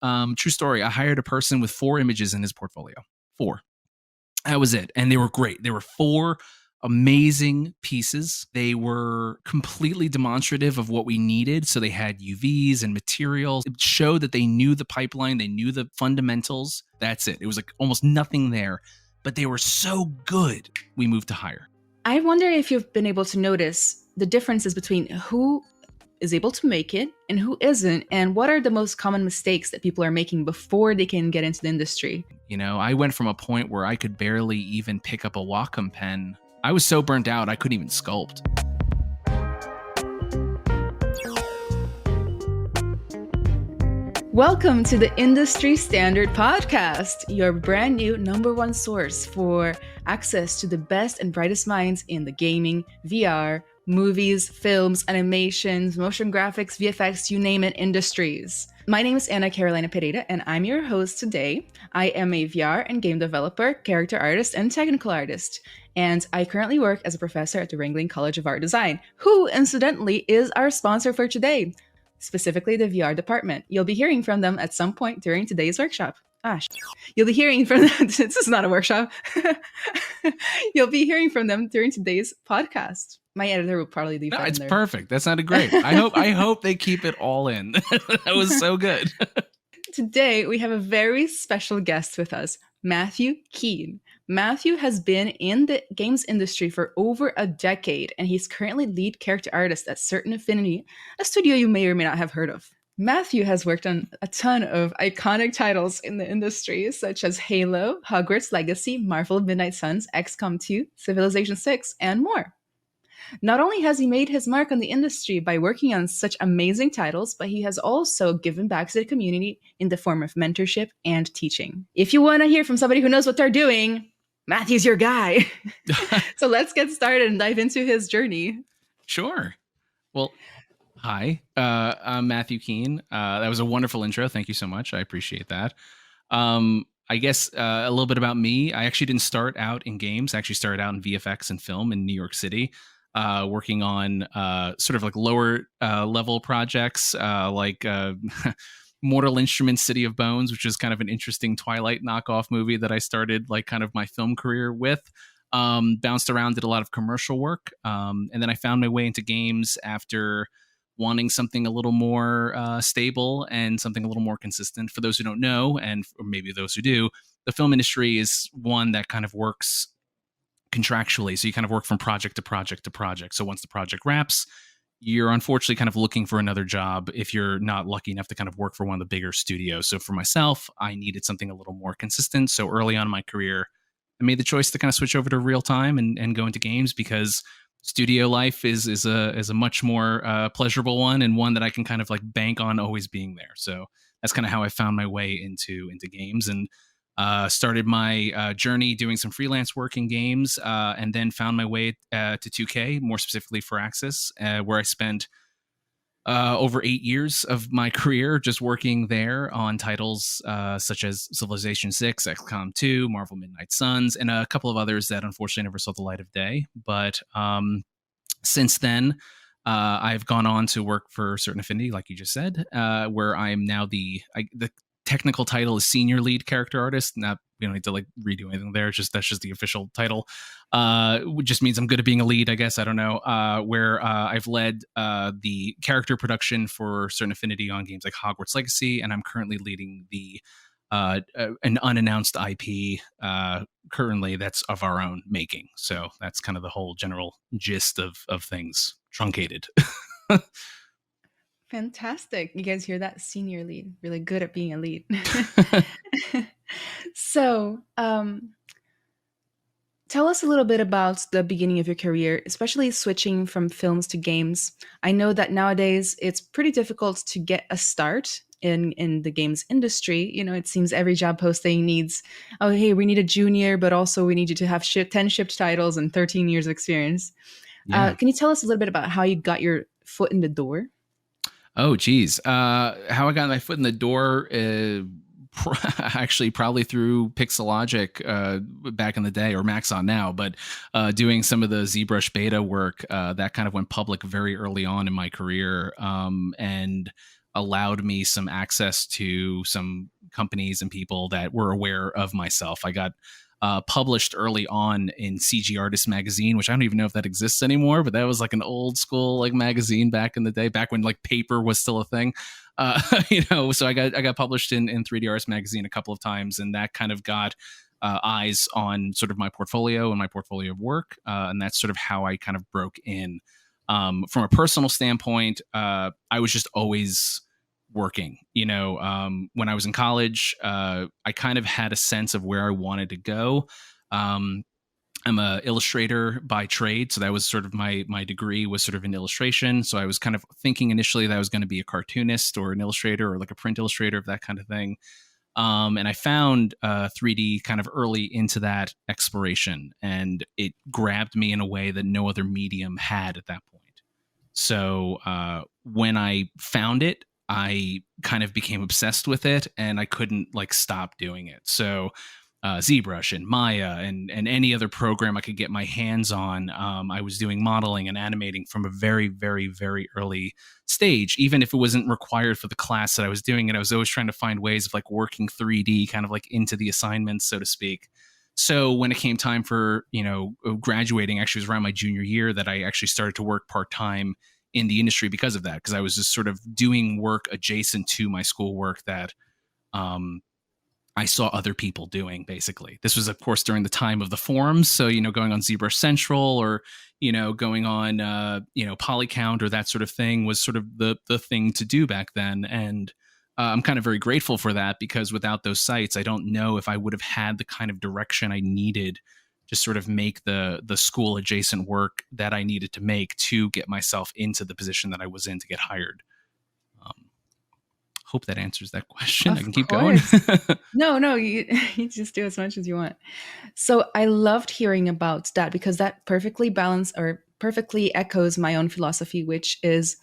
True story. I hired a person with 4 images in his portfolio. 4. That was it. And they were great. They were 4 amazing pieces. They were completely demonstrative of what we needed. So they had UVs and materials. It showed that they knew the pipeline. They knew the fundamentals. That's it. It was like almost nothing there, but they were so good. We moved to hire. I wonder if you've been able to notice the differences between who is able to make it and who isn't, and what are the most common mistakes that people are making before they can get into the industry. You know, I went from a point where I could barely even pick up a Wacom pen. I was so burnt out, I couldn't even sculpt. Welcome to the Industry Standard Podcast, your brand new #1 source for access to the best and brightest minds in the gaming, VR, movies, films, animations, motion graphics, VFX, you name it, industries. My name is Ana Carolina Pereira, and I'm your host today. I am a VR and game developer, character artist, and technical artist. And I currently work as a professor at the Ringling College of Art Design, who, incidentally, is our sponsor for today, specifically the VR department. You'll be hearing from them at some point during today's workshop. You'll be hearing from them. This is not a workshop. You'll be hearing from them during today's podcast. My editor will probably leave that in there. It's perfect. That sounded great. I hope they keep it all in. That was so good. Today, we have a very special guest with us, Matthew Kean. Matthew has been in the games industry for over a decade, and he's currently lead character artist at Certain Affinity, a studio you may or may not have heard of. Matthew has worked on a ton of iconic titles in the industry, such as Halo, Hogwarts Legacy, Marvel Midnight Suns, XCOM 2, Civilization 6, and more. Not only has he made his mark on the industry by working on such amazing titles, but he has also given back to the community in the form of mentorship and teaching. If you want to hear from somebody who knows what they're doing, Matthew's your guy. So let's get started and dive into his journey. Sure. Well, hi, I'm Matthew Kean. That was a wonderful intro. Thank you so much. I appreciate that. I guess a little bit about me. I actually didn't start out in games. I actually started out in VFX and film in New York City, working on sort of like lower level projects like Mortal Instruments City of Bones, which is kind of an interesting Twilight knockoff movie that I started like kind of my film career with. Bounced around, did a lot of commercial work. And then I found my way into games after wanting something a little more stable and something a little more consistent. For those who don't know, and or maybe those who do, the film industry is one that kind of works contractually. So you kind of work from project to project to project. So once the project wraps, you're unfortunately kind of looking for another job if you're not lucky enough to kind of work for one of the bigger studios. So for myself, I needed something a little more consistent. So early on in my career, I made the choice to kind of switch over to real time and go into games, because studio life is a much more pleasurable one, and one that I can kind of like bank on always being there. So that's kind of how I found my way into games, and started my journey doing some freelance work in games, and then found my way to 2K, more specifically for Axis, where I spent over 8 years of my career just working there on titles such as Civilization 6, XCOM 2, Marvel Midnight Suns, and a couple of others that unfortunately never saw the light of day. But since then, I've gone on to work for Certain Affinity, like you just said, where I'm now the technical title is senior lead character artist. Not, we don't need to like redo anything there. That's just the official title. Which just means I'm good at being a lead, I guess. I don't know. Where I've led the character production for Certain Affinity on games like Hogwarts Legacy, and I'm currently leading the an unannounced IP currently that's of our own making. So that's kind of the whole general gist of things, truncated. Fantastic. You guys hear that? Senior lead. Really good at being a lead. So, tell us a little bit about the beginning of your career, especially switching from films to games. I know that nowadays it's pretty difficult to get a start in the games industry. You know, it seems every job posting needs, oh, hey, we need a junior, but also we need you to have 10 shipped titles and 13 years of experience. Yeah. Can you tell us a little bit about how you got your foot in the door? Oh, geez. How I got my foot in the door, actually probably through Pixelogic back in the day, or Maxon now, but doing some of the ZBrush beta work that kind of went public very early on in my career. And allowed me some access to some companies and people that were aware of myself. I got published early on in CG Artist magazine, which I don't even know if that exists anymore, but that was like an old school like magazine back in the day, back when like paper was still a thing. So I got published in 3D Artist magazine a couple of times, and that kind of got eyes on sort of my portfolio and my portfolio of work, and that's sort of how I kind of broke in. From a personal standpoint, I was just always working. When I was in college, I kind of had a sense of where I wanted to go. I'm a illustrator by trade, so that was sort of my degree was sort of in illustration. So I was kind of thinking initially that I was going to be a cartoonist or an illustrator or like a print illustrator of that kind of thing. And I found 3D kind of early into that exploration, and it grabbed me in a way that no other medium had at that point. So when I found it, I kind of became obsessed with it, and I couldn't like stop doing it. So ZBrush and Maya and any other program I could get my hands on. I was doing modeling and animating from a very, very, very early stage. Even if it wasn't required for the class that I was doing it, I was always trying to find ways of like working 3D kind of like into the assignments, so to speak. So when it came time for, graduating, actually it was around my junior year that I actually started to work part-time in the industry because of that, because I was just sort of doing work adjacent to my schoolwork that I saw other people doing. Basically, this was of course during the time of the forums, so going on ZBrush Central or going on Polycount or that sort of thing was sort of the thing to do back then. And I'm kind of very grateful for that, because without those sites, I don't know if I would have had the kind of direction I needed to sort of make the school adjacent work that I needed to make to get myself into the position that I was in to get hired. Hope that answers that question. I can keep going. No, you just do as much as you want. So I loved hearing about that, because that perfectly echoes my own philosophy, which is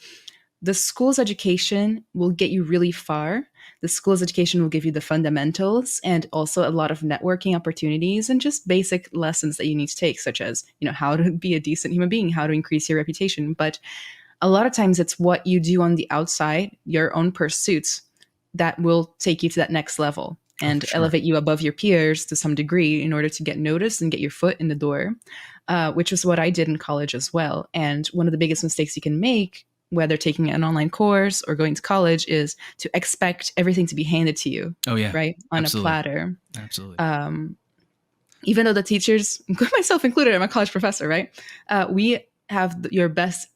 the school's education will get you really far. The school's education will give you the fundamentals and also a lot of networking opportunities and just basic lessons that you need to take, such as, how to be a decent human being, how to increase your reputation. But a lot of times it's what you do on the outside, your own pursuits, that will take you to that next level and elevate you above your peers to some degree in order to get noticed and get your foot in the door, which is what I did in college as well. And one of the biggest mistakes you can make, whether taking an online course or going to college, is to expect everything to be handed to you. Oh yeah. Right. On Absolutely. a platter. Absolutely. Even though the teachers, myself included, I'm a college professor, right? We have your best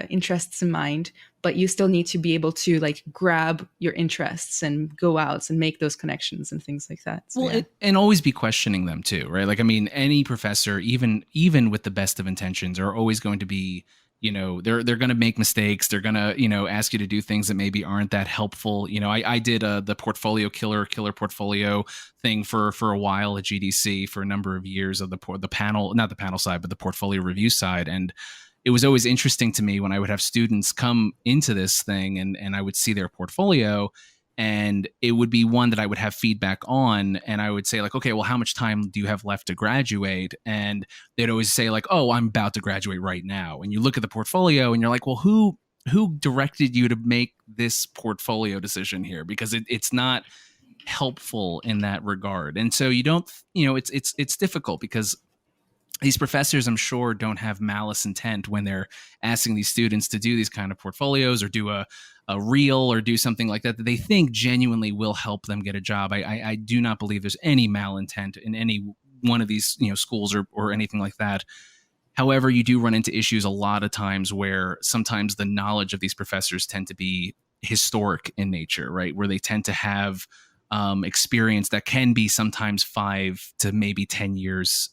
interests in mind, but you still need to be able to like grab your interests and go out and make those connections and things like that. So, and always be questioning them too, right? Like, I mean, any professor, even with the best of intentions, are always going to be, they're going to make mistakes. They're going to, ask you to do things that maybe aren't that helpful. I did the portfolio killer portfolio thing for a while at GDC for a number of years of the panel, not the panel side, but the portfolio review side. And it was always interesting to me when I would have students come into this thing and I would see their portfolio, and it would be one that I would have feedback on. And I would say like, okay, well, how much time do you have left to graduate? And they'd always say like, oh, I'm about to graduate right now. And you look at the portfolio and you're like, well, who directed you to make this portfolio decision here? Because it's not helpful in that regard. And so you don't, it's difficult because these professors, I'm sure, don't have malice intent when they're asking these students to do these kind of portfolios or do a reel or do something like that they think genuinely will help them get a job. I do not believe there's any malintent in any one of these schools or anything like that. However, you do run into issues a lot of times where sometimes the knowledge of these professors tend to be historic in nature, right? Where they tend to have experience that can be sometimes 5 to maybe 10 years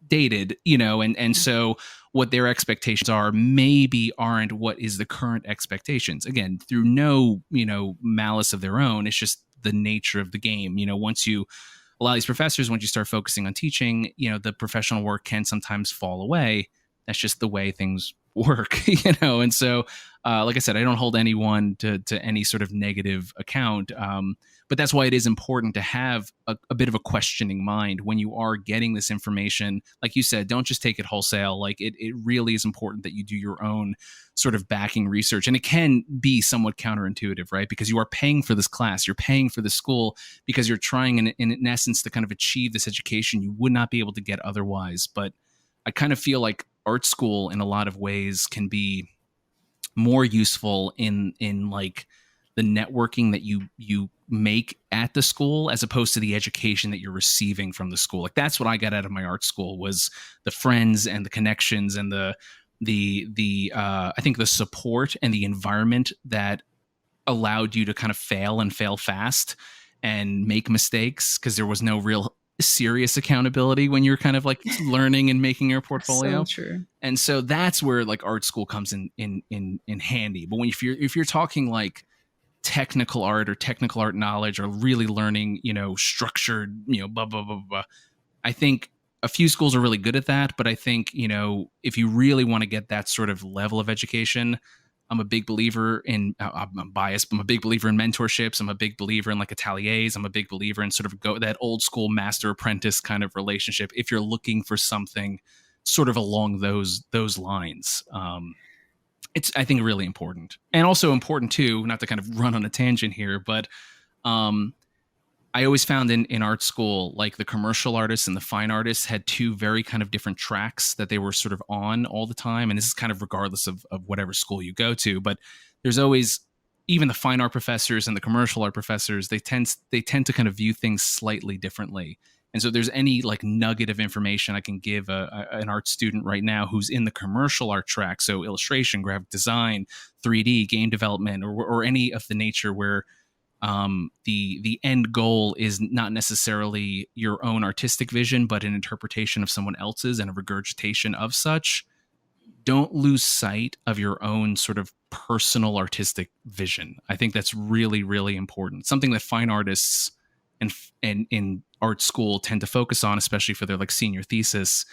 dated, and so what their expectations are maybe aren't what is the current expectations. Again, through no, malice of their own. It's just the nature of the game. Once you allow these professors, once you start focusing on teaching, the professional work can sometimes fall away. That's just the way things work, And so, like I said, I don't hold anyone to any sort of negative account. But that's why it is important to have a bit of a questioning mind when you are getting this information. Like you said, don't just take it wholesale. Like it really is important that you do your own sort of backing research. And it can be somewhat counterintuitive, right? Because you are paying for this class, you're paying for the school because you're trying in essence to kind of achieve this education you would not be able to get otherwise. But I kind of feel like art school in a lot of ways can be more useful in like the networking that you make at the school as opposed to the education that you're receiving from the school. Like that's what I got out of my art school was the friends and the connections and the I think the support and the environment that allowed you to kind of fail and fail fast and make mistakes because there was no real serious accountability when you're kind of like learning and making your So portfolio. true. And so that's where like art school comes in handy. But when if you're talking like technical art or technical art knowledge or really learning, structured, blah blah blah blah, I think a few schools are really good at that, but I think, if you really want to get that sort of level of education, I'm a big believer in, I'm biased, but I'm a big believer in mentorships. I'm a big believer in like ateliers. I'm a big believer in sort of that old school master apprentice kind of relationship. If you're looking for something sort of along those lines, it's, I think, really important. And also important too, not to kind of run on a tangent here, but um, I always found in art school, like the commercial artists and the fine artists had two very kind of different tracks that they were sort of on all the time. And this is kind of regardless of whatever school you go to, but there's always, even the fine art professors and the commercial art professors, they tend to kind of view things slightly differently. And so if there's any like nugget of information I can give an art student right now who's in the commercial art track, so illustration, graphic design, 3D, game development, or any of the nature where the end goal is not necessarily your own artistic vision, but an interpretation of someone else's and a regurgitation of such. Don't lose sight of your own sort of personal artistic vision. I think that's really, really important. Something that fine artists and in art school tend to focus on, especially for their like senior thesis,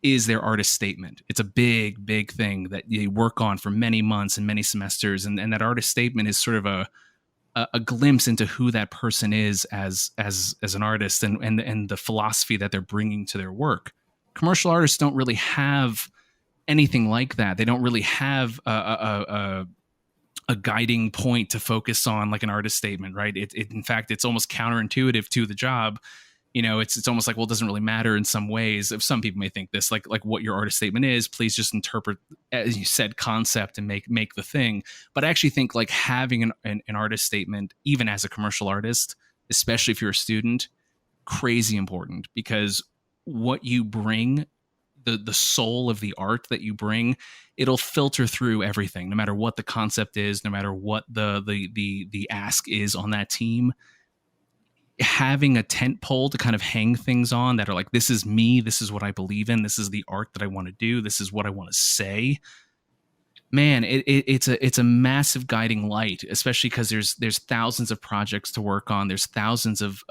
is their artist statement. It's a big, big thing that they work on for many months and many semesters, and that artist statement is sort of a glimpse into who that person is as an artist and the philosophy that they're bringing to their work. Commercial artists don't really have anything like that. They don't really have a guiding point to focus on like an artist statement, right? In fact, it's almost counterintuitive to the job. It's almost like, well, it doesn't really matter in some ways. If some people may think this, like what your artist statement is, please just interpret, as you said, concept and make the thing. But I actually think like having an artist statement, even as a commercial artist, especially if you're a student, crazy important, because what you bring, the soul of the art that you bring, it'll filter through everything, no matter what the concept is, no matter what the ask is on that team. Having a tent pole to kind of hang things on that are like, this is me, this is what I believe in, this is the art that I want to do, this is what I want to say. Man, it's a massive guiding light, especially because there's thousands of projects to work on. There's thousands of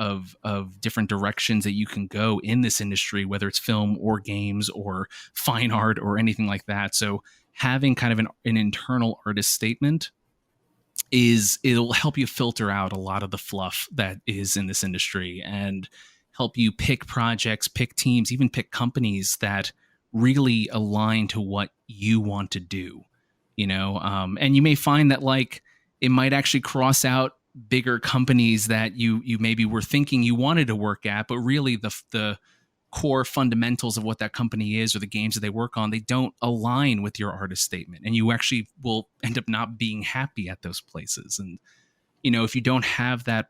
different directions that you can go in this industry, whether it's film or games or fine art or anything like that. So having kind of an internal artist statement it'll help you filter out a lot of the fluff that is in this industry and help you pick projects, pick teams, even pick companies that really align to what you want to do. And you may find that like it might actually cross out bigger companies that you maybe were thinking you wanted to work at, but really the core fundamentals of what that company is or the games that they work on, they don't align with your artist statement, and you actually will end up not being happy at those places. And if you don't have that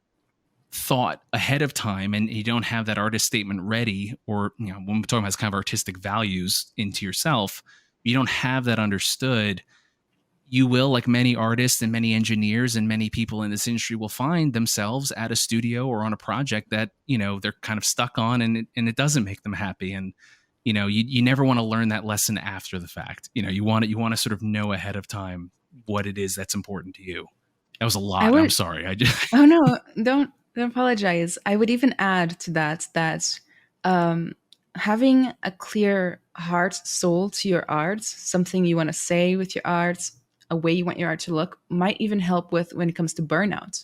thought ahead of time and you don't have that artist statement ready, or when we're talking about kind of artistic values into yourself, you don't have that understood, you will, like many artists and many engineers and many people in this industry, will find themselves at a studio or on a project that they're kind of stuck on, and it doesn't make them happy. And you never want to learn that lesson after the fact. You want to sort of know ahead of time what it is that's important to you. That was a I lot. I'm would. sorry. I just Oh no, don't apologize. I would even add to that um, having a clear heart, soul to your art, something you want to say with your art, a way you want your art to look, might even help with when it comes to burnout,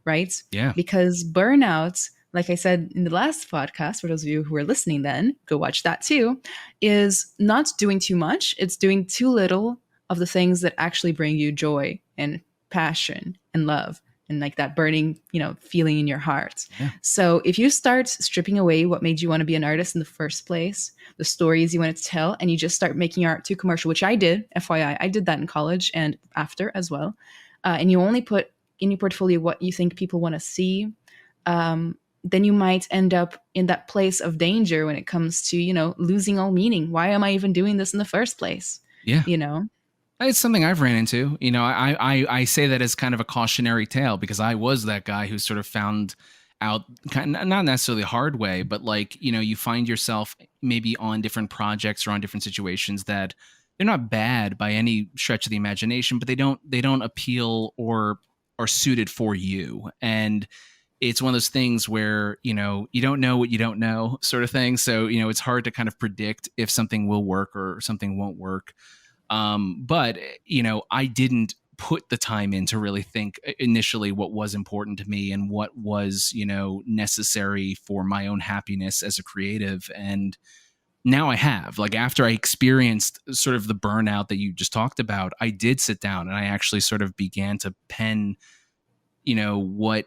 right? Yeah. Because burnout, like I said in the last podcast, for those of you who are listening, then go watch that too, is not doing too much. It's doing too little of the things that actually bring you joy and passion and love and like that burning, feeling in your heart. Yeah. So if you start stripping away what made you want to be an artist in the first place, the stories you wanted to tell, and you just start making your art too commercial, which I did, FYI, I did that in college and after as well. And you only put in your portfolio what you think people want to see, then you might end up in that place of danger when it comes to, losing all meaning. Why am I even doing this in the first place? Yeah. You know? It's something I've ran into. I say that as kind of a cautionary tale because I was that guy who sort of found out, kind of, not necessarily the hard way, but like, you find yourself maybe on different projects or on different situations that they're not bad by any stretch of the imagination, but they don't appeal or are suited for you. And it's one of those things where, you don't know what you don't know, sort of thing. So, it's hard to kind of predict if something will work or something won't work. But I didn't put the time in to really think initially what was important to me and what was, necessary for my own happiness as a creative. And now I have, like, after I experienced sort of the burnout that you just talked about, I did sit down and I actually sort of began to pen, what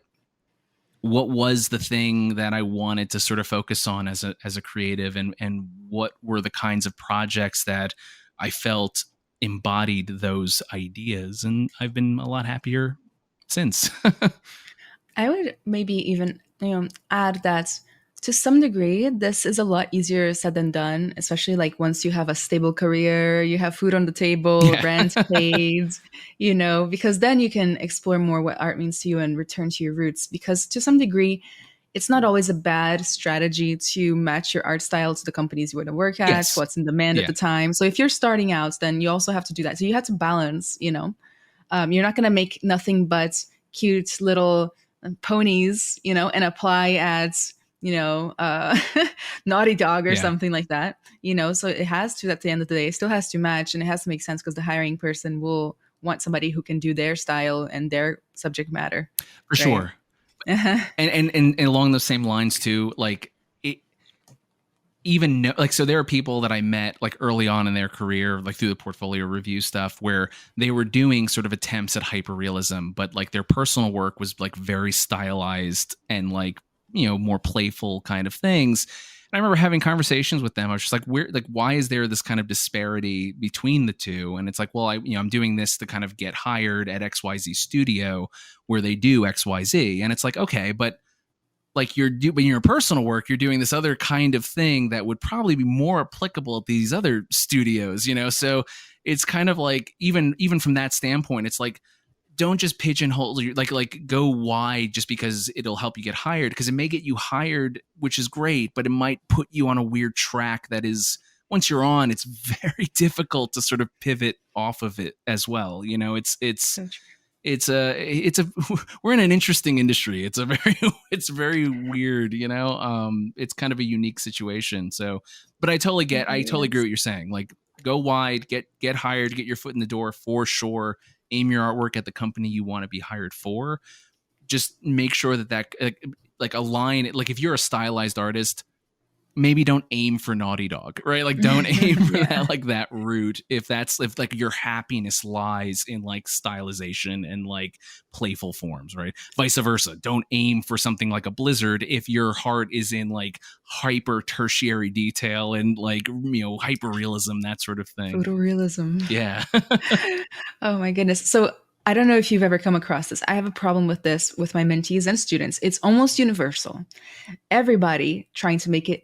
was the thing that I wanted to sort of focus on as a creative, and what were the kinds of projects that I felt embodied those ideas, and I've been a lot happier since. I would maybe even add that to some degree, this is a lot easier said than done, especially like once you have a stable career, you have food on the table, Yeah. rent paid, because then you can explore more what art means to you and return to your roots. Because to some degree, it's not always a bad strategy to match your art style to the companies you want to work at, Yes. what's in demand at Yeah. the time. So if you're starting out, then you also have to do that. So you have to balance, you're not going to make nothing but cute little ponies, and apply at, Naughty Dog or Yeah. something like that, So it has to, at the end of the day, it still has to match, and it has to make sense because the hiring person will want somebody who can do their style and their subject matter, For right? sure. And along those same lines too, like, it, even know, like, so there are people that I met like early on in their career, like through the portfolio review stuff, where they were doing sort of attempts at hyperrealism, but like their personal work was like very stylized and like, more playful kind of things. And I remember having conversations with them. I was just like, why is there this kind of disparity between the two? And it's like, well, I'm doing this to kind of get hired at XYZ studio where they do XYZ. And it's like, okay, but like when you're personal work, you're doing this other kind of thing that would probably be more applicable at these other studios, So it's kind of like, even from that standpoint, it's like, don't just pigeonhole, like go wide just because it'll help you get hired, because it may get you hired, which is great, but it might put you on a weird track that is, once you're on, it's very difficult to sort of pivot off of it as well. So true. It's a we're in an interesting industry. It's very weird, it's kind of a unique situation. So, but It I really totally agree is. what you're saying. Like, go wide, get hired, get your foot in the door for sure. Aim your artwork at the company you want to be hired for. Just make sure that like align it. Like, if you're a stylized artist, maybe don't aim for Naughty Dog, right? Like, don't aim for Yeah, that route. If like your happiness lies in like stylization and like playful forms, right? Vice versa. Don't aim for something like a Blizzard if your heart is in like hyper tertiary detail and like, hyper realism, that sort of thing. photorealism. Yeah. Oh my goodness. So I don't know if you've ever come across this. I have a problem with this with my mentees and students. It's almost universal. Everybody trying to make it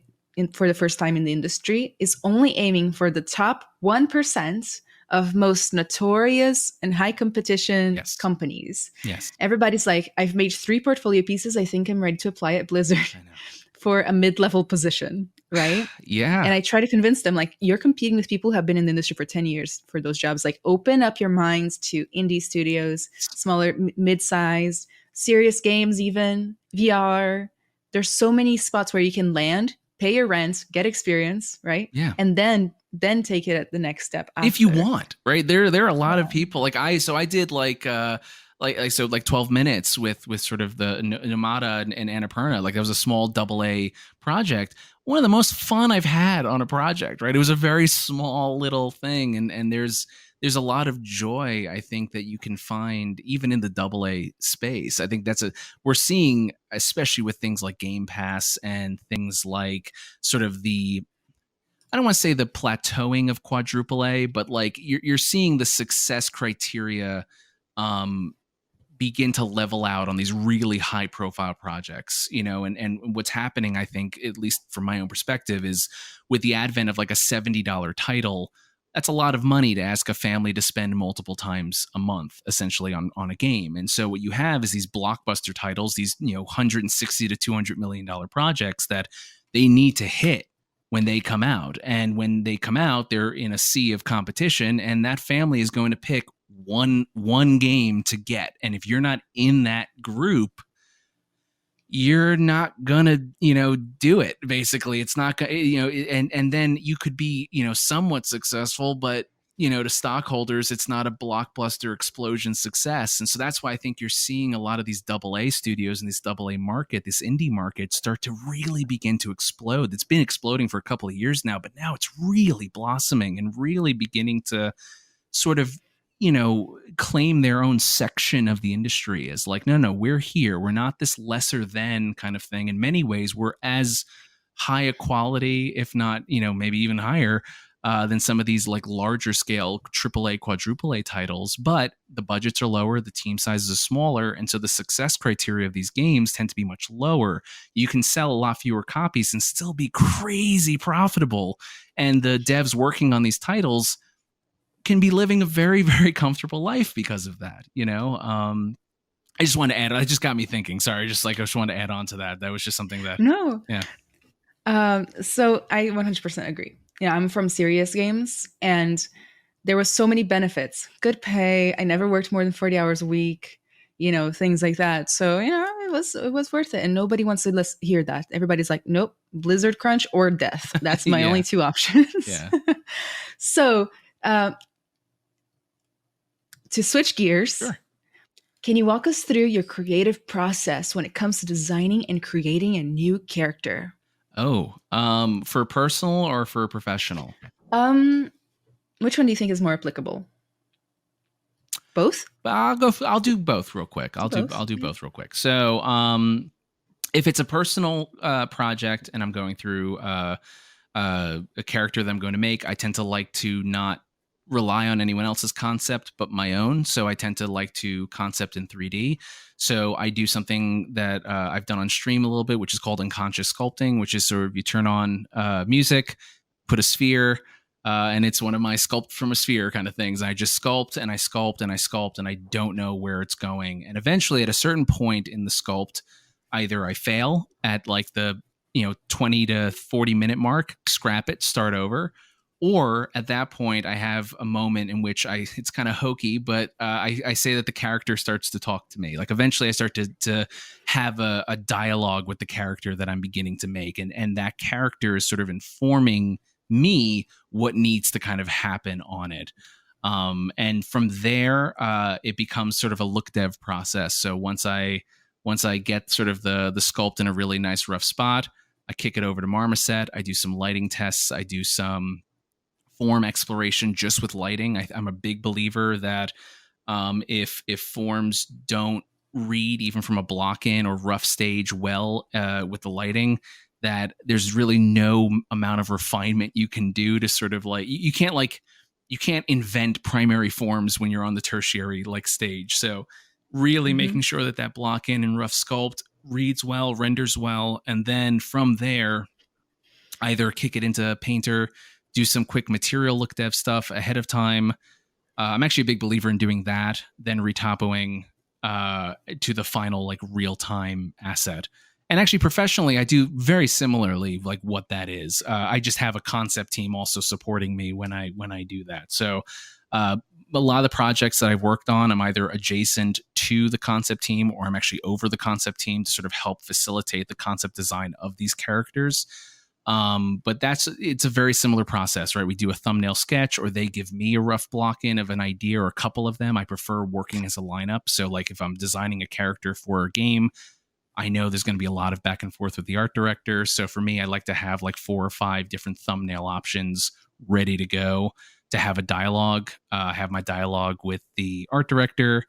for the first time in the industry is only aiming for the top 1% of most notorious and high competition Yes. companies. Yes. Everybody's like, I've made 3 portfolio pieces. I think I'm ready to apply at Blizzard I know. for a mid-level position, right? Yeah. And I try to convince them, like, you're competing with people who have been in the industry for 10 years for those jobs. Like, open up your minds to indie studios, smaller, mid-sized, serious games, even VR. There's so many spots where you can land, pay your rent, get experience, right? Yeah. And then take it at the next step If you after. want, right? There are a lot of Yeah. people I did like 12 minutes with sort of the Namada and Annapurna. Like that was a small AA project. One of the most fun I've had on a project, right? It was a very small little thing, and there's a lot of joy I think that you can find even in the AA space. I think we're seeing, especially with things like Game Pass and things like sort of I don't want to say the plateauing of quadruple A, but like you're seeing the success criteria um, begin to level out on these really high profile projects, and what's happening, I think, at least from my own perspective, is with the advent of like a $70 title, that's a lot of money to ask a family to spend multiple times a month, essentially, on a game. And so what you have is these blockbuster titles, these 160 to $200 million projects that they need to hit when they come out. And when they come out, they're in a sea of competition, and that family is going to pick one game to get. And if you're not in that group, you're not gonna do it. Basically, it's not gonna, and then you could be somewhat successful, but to stockholders, it's not a blockbuster explosion success. And so that's why I think you're seeing a lot of these AA studios and this AA market, this indie market, start to really begin to explode. It's been exploding for a couple of years now, but now it's really blossoming and really beginning to sort of claim their own section of the industry as like, no, we're here, we're not this lesser than kind of thing. In many ways, we're as high a quality, if not maybe even higher than some of these like larger scale AAA, quadruple A titles, but the budgets are lower, the team sizes are smaller, and so the success criteria of these games tend to be much lower. You can sell a lot fewer copies and still be crazy profitable, and the devs working on these titles can be living a very, very comfortable life because of that. I just want to add, it just got me thinking. Sorry, I just wanted to add on to that. That was just something that, No. yeah. So I 100% agree. I'm from Serious Games, and there was so many benefits. Good pay. I never worked more than 40 hours a week, things like that. So, it was worth it. And nobody wants to hear that. Everybody's like, nope, Blizzard crunch or death. That's my Yeah. only two options. Yeah. So, to switch gears, Sure. Can you walk us through your creative process when it comes to designing and creating a new character? Oh, for personal or for professional? Which one do you think is more applicable? Both? I'll do both real quick. I'll do both real quick. So, if it's a personal project and I'm going through a character that I'm going to make, I tend to like to not rely on anyone else's concept but my own. So I tend to like to concept in 3D. So I do something that I've done on stream a little bit, which is called unconscious sculpting, which is sort of you turn on music, put a sphere, and it's one of my sculpt from a sphere kind of things. I just sculpt and I sculpt and I sculpt, and I don't know where it's going. And eventually, at a certain point in the sculpt, either I fail at like the 20 to 40 minute mark, scrap it, start over. Or at that point, I have a moment in which it's kind of hokey, but I say that the character starts to talk to me. Like eventually I start to have a dialogue with the character that I'm beginning to make. And that character is sort of informing me what needs to kind of happen on it. And from there, it becomes sort of a look dev process. So once I get sort of the sculpt in a really nice rough spot, I kick it over to Marmoset. I do some lighting tests. I do some form exploration just with lighting. I'm a big believer that if forms don't read even from a block in or rough stage well with the lighting, that there's really no amount of refinement you can do to sort of like you can't invent primary forms when you're on the tertiary like stage. So really making sure that block in and rough sculpt reads well, renders well, and then from there either kick it into Painter, do some quick material look dev stuff ahead of time. I'm actually a big believer in doing that, then retopoing to the final like real time asset. And actually professionally, I do very similarly like what that is. I just have a concept team also supporting me when I do that. So a lot of the projects that I've worked on, I'm either adjacent to the concept team or I'm actually over the concept team to sort of help facilitate the concept design of these characters. But it's a very similar process, right? We do a thumbnail sketch, or they give me a rough block in of an idea or a couple of them. I prefer working as a lineup. So like if I'm designing a character for a game, I know there's going to be a lot of back and forth with the art director. So for me, I like to have like 4 or 5 different thumbnail options ready to go to have a dialogue, have my dialogue with the art director,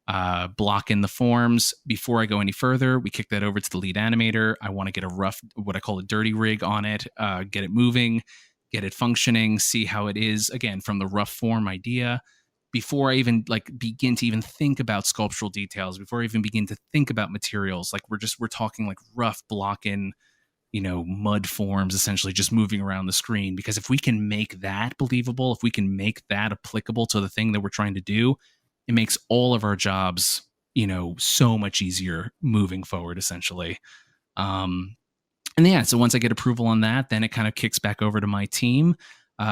block in the forms. Before I go any further, we kick that over to the lead animator. I want to get a rough, what I call a dirty rig on it, get it moving, get it functioning, see how it is, again, from the rough form idea. Before I even like begin to even think about sculptural details, before I even begin to think about materials, like we're talking like rough block in, mud forms, essentially just moving around the screen. Because if we can make that believable, if we can make that applicable to the thing that we're trying to do, it makes all of our jobs, so much easier moving forward, essentially. And yeah, so once I get approval on that, then it kind of kicks back over to my team.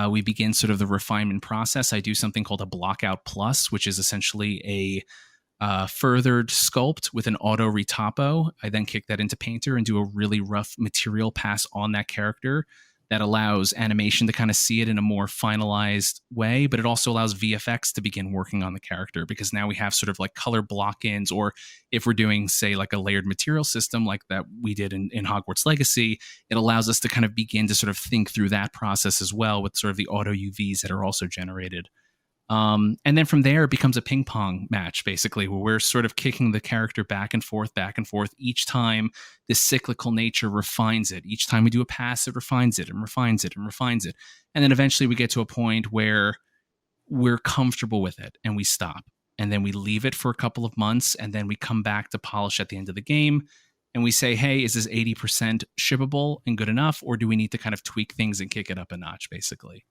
We begin sort of the refinement process. I do something called a Blockout Plus, which is essentially a furthered sculpt with an auto retopo. I then kick that into Painter and do a really rough material pass on that character that allows animation to kind of see it in a more finalized way, but it also allows VFX to begin working on the character, because now we have sort of like color block-ins, or if we're doing, say, like a layered material system like that we did in Hogwarts Legacy, it allows us to kind of begin to sort of think through that process as well with sort of the auto UVs that are also generated. And then from there, it becomes a ping pong match, basically, where we're sort of kicking the character back and forth. Each time this cyclical nature refines it. Each time we do a pass, it refines it and refines it and refines it. And then eventually we get to a point where we're comfortable with it and we stop. And then we leave it for a couple of months, and then we come back to polish at the end of the game. And we say, hey, is this 80% shippable and good enough? Or do we need to kind of tweak things and kick it up a notch, basically?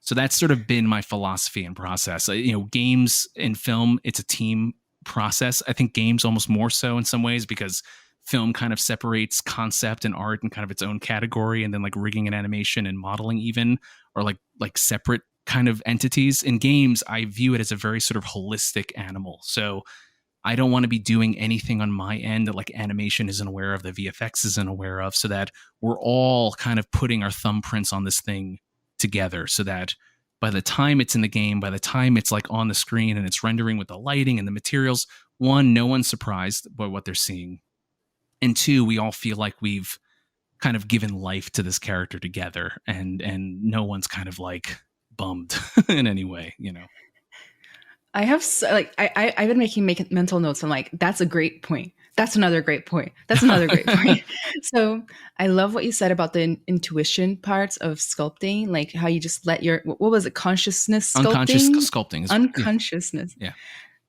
So that's sort of been my philosophy and process. Games and film, it's a team process. I think games almost more so in some ways, because film kind of separates concept and art in kind of its own category, and then like rigging and animation and modeling even are like separate kind of entities. In games, I view it as a very sort of holistic animal. So I don't want to be doing anything on my end that like animation isn't aware of, the VFX isn't aware of, so that we're all kind of putting our thumbprints on this thing together, so that by the time it's in the game, by the time it's like on the screen and it's rendering with the lighting and the materials, one, no one's surprised by what they're seeing. And two, we all feel like we've kind of given life to this character together, and no one's kind of like bummed in any way, I have I've been making mental notes. I'm like, that's a great point. That's another great point. That's another great point. So I love what you said about the intuition parts of sculpting, like how you just let your, what was it, consciousness sculpting? Unconscious sculpting. Unconsciousness. Yeah.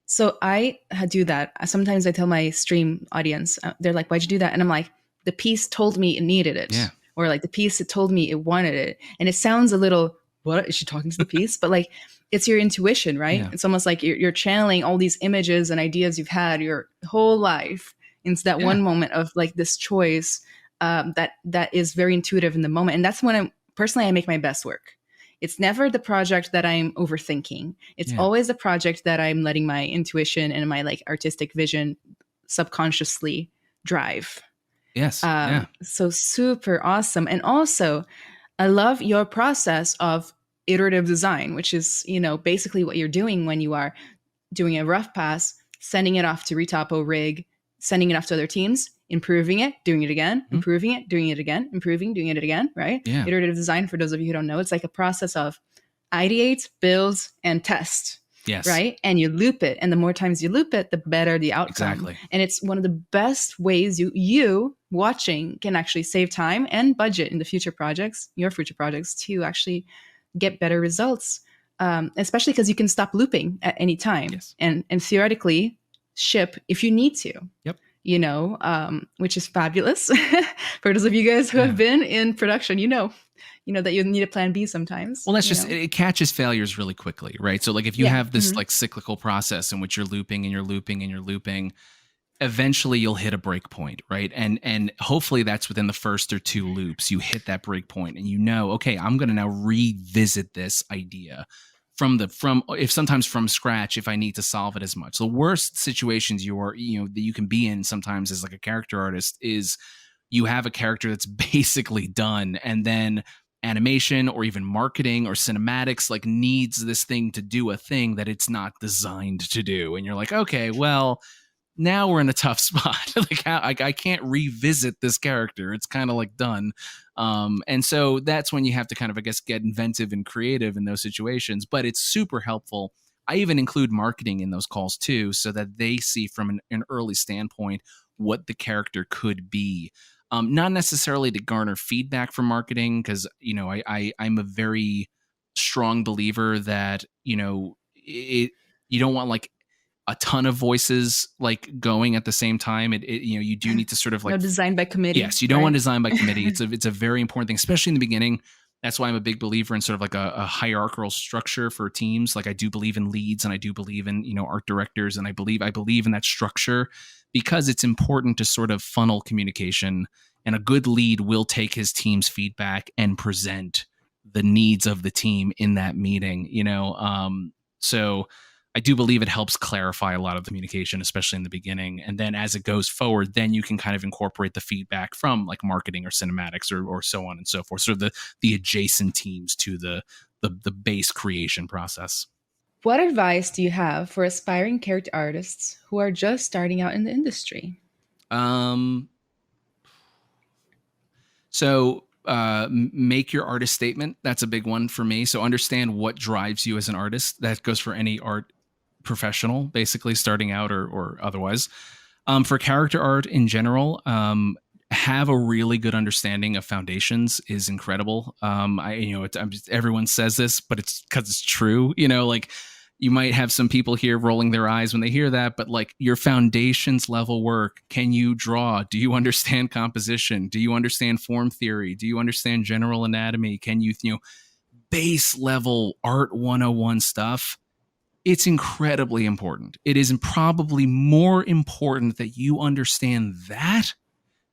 So I do that. Sometimes I tell my stream audience, they're like, why'd you do that? And I'm like, the piece told me it needed it. Yeah. Or like the piece, it told me it wanted it. And it sounds a little, what, is she talking to the piece? But like, it's your intuition, right? Yeah. It's almost like you're channeling all these images and ideas you've had your whole life into that one moment of like this choice that is very intuitive in the moment. And that's when I make my best work. It's never the project that I'm overthinking. It's always the project that I'm letting my intuition and my like artistic vision subconsciously drive. Yes. So super awesome. And also, I love your process of iterative design, which is, basically what you're doing when you are doing a rough pass, sending it off to retopo, rig, sending it off to other teams, improving it, doing it again, improving it, doing it again, improving, doing it again, right? Yeah. Iterative design, for those of you who don't know, it's like a process of ideate, build, and test. Yes. Right? And you loop it. And the more times you loop it, the better the outcome. Exactly. And it's one of the best ways you watching can actually save time and budget in the future projects, your future projects, to actually get better results. Especially because you can stop looping at any time. Yes. And theoretically ship if you need to. Yep. Which is fabulous. For those of you guys who have been in production, you know that you need a plan B sometimes. Well, that's just, it catches failures really quickly, right? So like if you have this like cyclical process in which you're looping and you're looping and you're looping, eventually you'll hit a break point, right? And hopefully that's within the first or two loops, you hit that break point and okay, I'm going to now revisit this idea sometimes from scratch if I need to solve it as much. The worst situations that you can be in sometimes as like a character artist is you have a character that's basically done, and then animation or even marketing or cinematics like needs this thing to do a thing that it's not designed to do, and you're like, okay, well, now we're in a tough spot. Like, how I can't revisit this character. It's kind of like done. And so that's when you have to kind of, I guess, get inventive and creative in those situations. But it's super helpful. I even include marketing in those calls too, so that they see from an early standpoint what the character could be. Not necessarily to garner feedback from marketing, because I'm a very strong believer that you don't want like a ton of voices like going at the same time. You do need to sort of No, like, designed by committee, yes, you don't want right? to design by committee. It's a very important thing, especially in the beginning. That's why I'm a big believer in sort of like a hierarchical structure for teams. Like, I do believe in leads, and I do believe in art directors, and I believe in that structure, because it's important to sort of funnel communication. And a good lead will take his team's feedback and present the needs of the team in that meeting. So I do believe it helps clarify a lot of the communication, especially in the beginning. And then as it goes forward, then you can kind of incorporate the feedback from like marketing or cinematics or so on and so forth. Sort of the adjacent teams to the base creation process. What advice do you have for aspiring character artists who are just starting out in the industry? Um, so make your artist statement. That's a big one for me. So understand what drives you as an artist. That goes for any art professional, basically starting out or otherwise. For character art in general, have a really good understanding of foundations is incredible. Everyone says this, but it's because it's true. Like, you might have some people here rolling their eyes when they hear that, but like, your foundations level work. Can you draw? Do you understand composition? Do you understand form theory? Do you understand general anatomy? Can you, base level art 101 stuff? It's incredibly important. It is probably more important that you understand that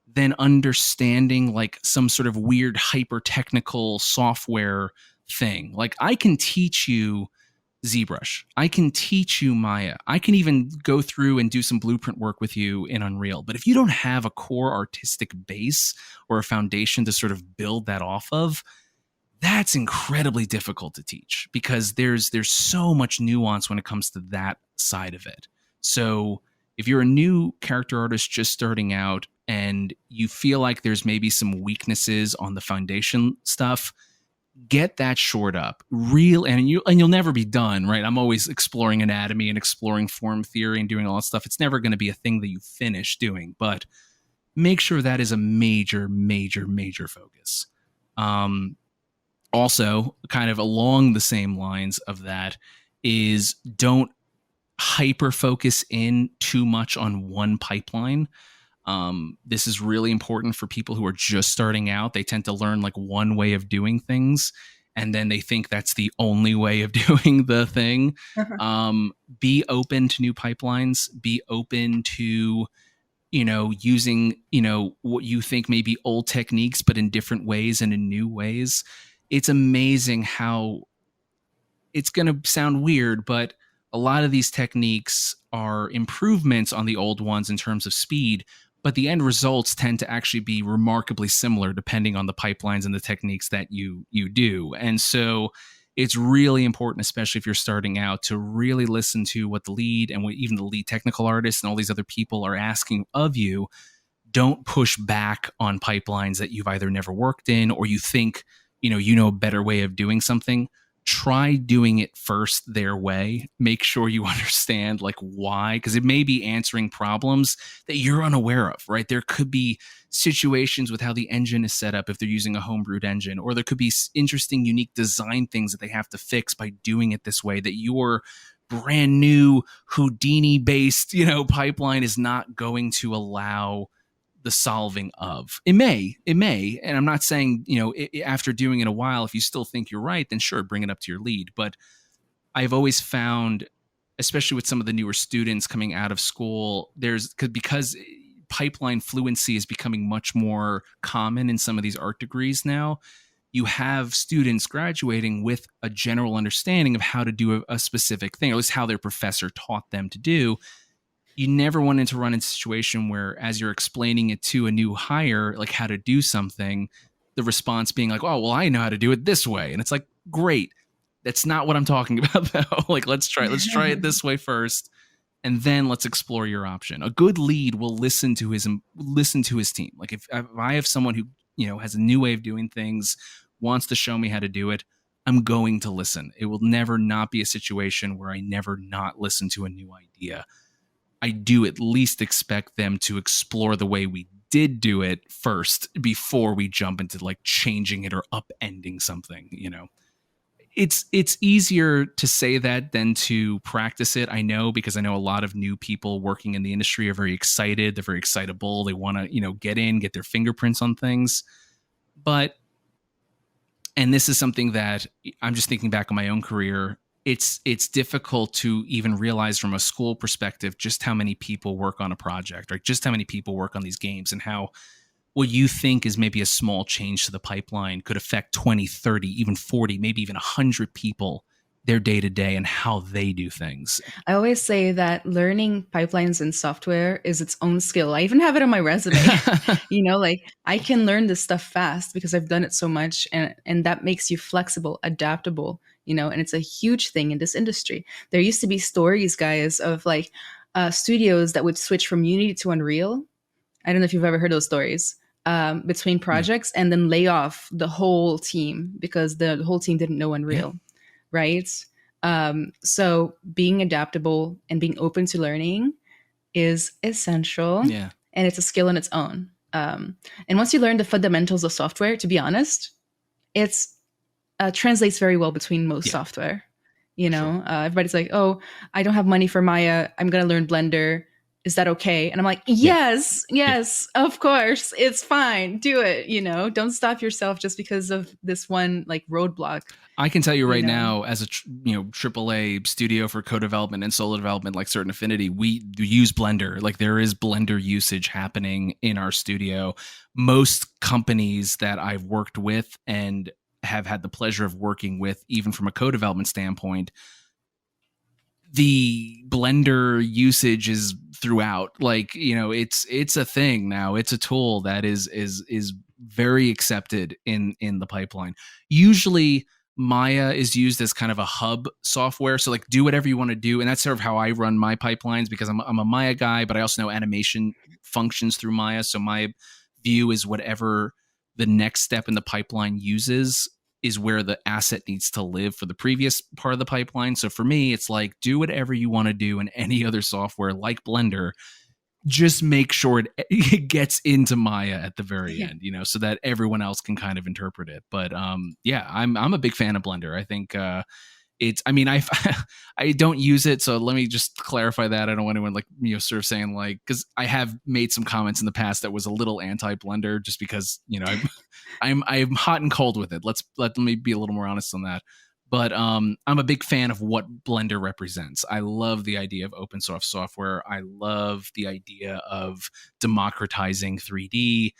than understanding like some sort of weird hyper technical software thing. Like, I can teach you ZBrush. I can teach you Maya. I can even go through and do some blueprint work with you in Unreal. But if you don't have a core artistic base or a foundation to sort of build that off of, that's incredibly difficult to teach, because there's so much nuance when it comes to that side of it. So if you're a new character artist just starting out and you feel like there's maybe some weaknesses on the foundation stuff, get that shored up. You'll never be done, right? I'm always exploring anatomy and exploring form theory and doing all that stuff. It's never going to be a thing that you finish doing, but make sure that is a major, major, major focus. Also, kind of along the same lines of that, is don't hyper focus in too much on one pipeline. This is really important for people who are just starting out. They tend to learn like one way of doing things, and then they think that's the only way of doing the thing. Be open to new pipelines. Be open to using what you think may be old techniques, but in different ways and in new ways. It's amazing how, it's going to sound weird, but a lot of these techniques are improvements on the old ones in terms of speed, but the end results tend to actually be remarkably similar depending on the pipelines and the techniques that you do. And so it's really important, especially if you're starting out, to really listen to what the lead and what even the lead technical artists and all these other people are asking of you. Don't push back on pipelines that you've either never worked in, or you think a better way of doing something. Try doing it first their way. Make sure you understand like why, because it may be answering problems that you're unaware of, right? There could be situations with how the engine is set up if they're using a homebrewed engine, or there could be interesting, unique design things that they have to fix by doing it this way that your brand new Houdini based, pipeline is not going to allow the solving of. It may, and I'm not saying, after doing it a while, if you still think you're right, then sure, bring it up to your lead. But I've always found, especially with some of the newer students coming out of school, because pipeline fluency is becoming much more common in some of these art degrees now. You have students graduating with a general understanding of how to do a specific thing, or at least how their professor taught them to do. you never want to run into a situation where, as you're explaining it to a new hire, like how to do something, the response being like, oh, well, I know how to do it this way. And it's like, great. That's not what I'm talking about though. Like, let's try it this way first, and then let's explore your option. A good lead will listen to his team. Like if I have someone who, has a new way of doing things, wants to show me how to do it, I'm going to listen. It will never not be a situation where I never not listen to a new idea. I do at least expect them to explore the way we did do it first before we jump into like changing it or upending something. It's easier to say that than to practice it. I know, because I know a lot of new people working in the industry are very excited. They're very excitable. They want to, get in, get their fingerprints on things. But, and this is something that I'm just thinking back on my own career. It's difficult to even realize from a school perspective just how many people work on a project, right? Just how many people work on these games, and how what you think is maybe a small change to the pipeline could affect 20, 30, even 40, maybe even 100 people, their day to day, and how they do things. I always say that learning pipelines and software is its own skill. I even have it on my resume. Like I can learn this stuff fast because I've done it so much, and that makes you flexible, adaptable, and it's a huge thing in this industry. There used to be stories, guys, of like studios that would switch from Unity to Unreal. I don't know if you've ever heard those stories, between projects, and then lay off the whole team because the whole team didn't know Unreal, right? So being adaptable and being open to learning is essential, Yeah. and it's a skill in its own. And once you learn the fundamentals of software, to be honest, it's translates very well between most software. Sure. Everybody's like, "Oh, I don't have money for Maya. I'm gonna learn Blender. Is that okay?" And I'm like, yes, of course, it's fine. Do it. Don't stop yourself just because of this one like roadblock. I can tell you right now, as a AAA studio for co-development and solo development, like Certain Affinity, we use Blender. Like there is Blender usage happening in our studio. Most companies that I've worked with and have had the pleasure of working with, even from a co-development standpoint, the Blender usage is throughout. Like, it's a thing now. It's a tool that is very accepted in the pipeline. Usually Maya is used as kind of a hub software. So like do whatever you want to do. And that's sort of how I run my pipelines, because I'm a Maya guy, but I also know animation functions through Maya. So my view is whatever the next step in the pipeline uses is where the asset needs to live for the previous part of the pipeline. So for me, it's like, do whatever you want to do in any other software like Blender. Just make sure it gets into Maya at the very end, so that everyone else can kind of interpret it. But I'm a big fan of Blender. I think I don't use it, so let me just clarify that. I don't want anyone sort of saying like, because I have made some comments in the past that was a little anti Blender, just because I'm hot and cold with it. Let me be a little more honest on that. But I'm a big fan of what Blender represents. I love the idea of open source software. I love the idea of democratizing 3D.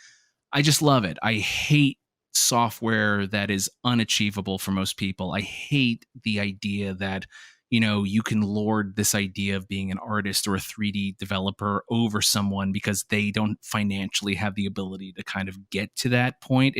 I just love it. I hate software that is unachievable for most people. I hate the idea that, you can lord this idea of being an artist or a 3D developer over someone because they don't financially have the ability to kind of get to that point.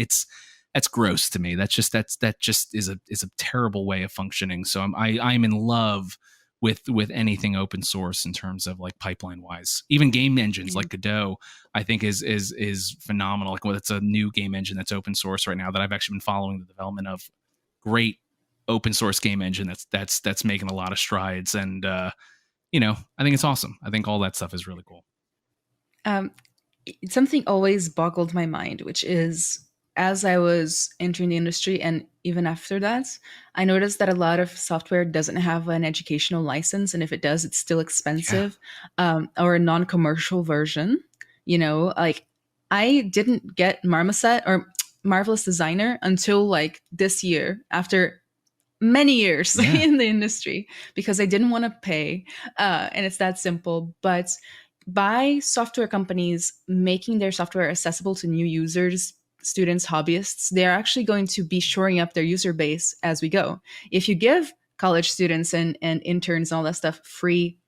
That's gross to me. That just is a terrible way of functioning. So I'm in love with anything open source in terms of like pipeline wise. Even game engines like Godot, I think is phenomenal. Like, it's a new game engine that's open source right now that I've actually been following the development of. Great open source game engine that's making a lot of strides, and I think it's awesome. I think all that stuff is really cool. Something always boggled my mind, which is, as I was entering the industry and even after that, I noticed that a lot of software doesn't have an educational license. And if it does, it's still expensive, or a non-commercial version. Like I didn't get Marmoset or Marvelous Designer until like this year, after many years in the industry, because I didn't want to pay. And it's that simple. But by software companies making their software accessible to new users, students, hobbyists, they're actually going to be shoring up their user base as we go. If you give college students and interns and all that stuff free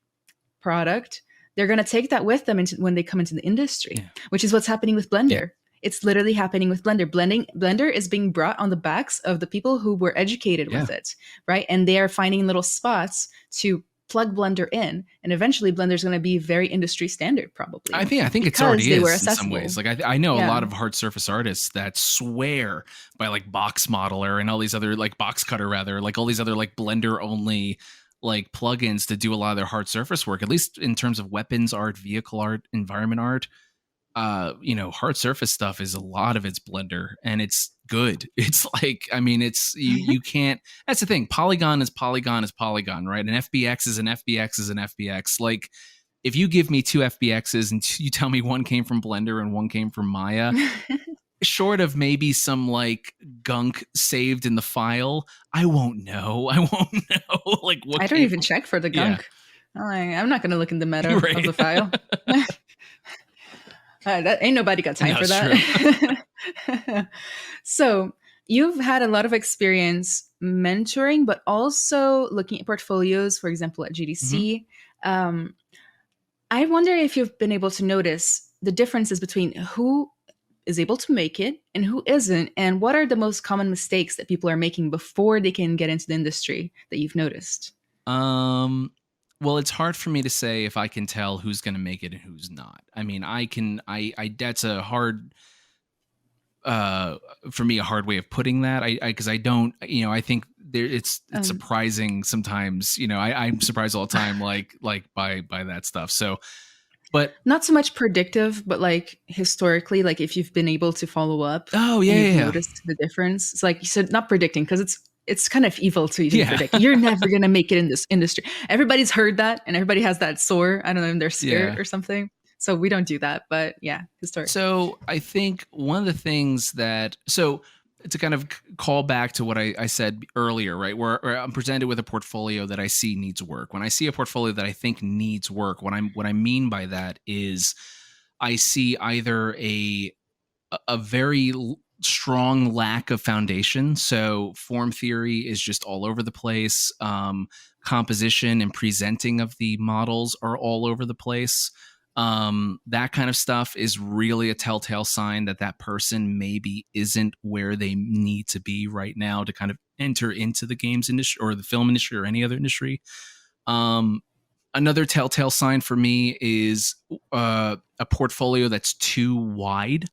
product, they're going to take that with them into when they come into the industry, Yeah. which is what's happening with Yeah. Blender. It's literally happening with Blender. Blender is being brought on the backs of the people who were educated with it, right? And they are finding little spots to plug Blender in, and eventually Blender's going to be very industry standard, probably. I think it's because already they were is in some accessible. ways. Like I know a Yeah. lot of hard surface artists that swear by like Box Modeler and all these other like Box Cutter rather, like all these other like Blender only like plugins to do a lot of their hard surface work, at least in terms of weapons art, vehicle art, environment art. Hard surface stuff is a lot of it's Blender, and it's good. It's like, I mean, it's you can't. That's the thing. Polygon is polygon is polygon, right? An FBX is an FBX is an FBX. Like, if you give me two FBXs and you tell me one came from Blender and one came from Maya, short of maybe some like gunk saved in the file, I won't know. I won't know. Like, what I don't even check for the Yeah. gunk. I'm not going to look in the meta Right. of the file. That ain't nobody got time No, for it's that. So you've had a lot of experience mentoring, but also looking at portfolios, for example, at GDC. I wonder if you've been able to notice the differences between who is able to make it and who isn't, and what are the most common mistakes that people are making before they can get into the industry that you've noticed? Well, it's hard for me to say if I can tell who's going to make it and who's not. I mean, that's a hard, for me, a hard way of putting that. Cause I don't, I think it's surprising sometimes, I'm surprised all the time, like by that stuff. So, but not so much predictive, but like historically, like if you've been able to follow up, you've noticed the difference. It's like you said, not predicting, because it's kind of evil to even predict. You're never going to make it in this industry. Everybody's heard that, and everybody has that sore, I don't know, in their spirit or something. So we don't do that, but historic. So I think one of the things to kind of call back to what I said earlier, right, where I'm presented with a portfolio that I see needs work. When I see a portfolio that I think needs work, what I mean by that is I see either a very strong lack of foundation. So form theory is just all over the place. Composition and presenting of the models are all over the place. That kind of stuff is really a telltale sign that person maybe isn't where they need to be right now to kind of enter into the games industry or the film industry or any other industry. Another telltale sign for me is a portfolio that's too wide.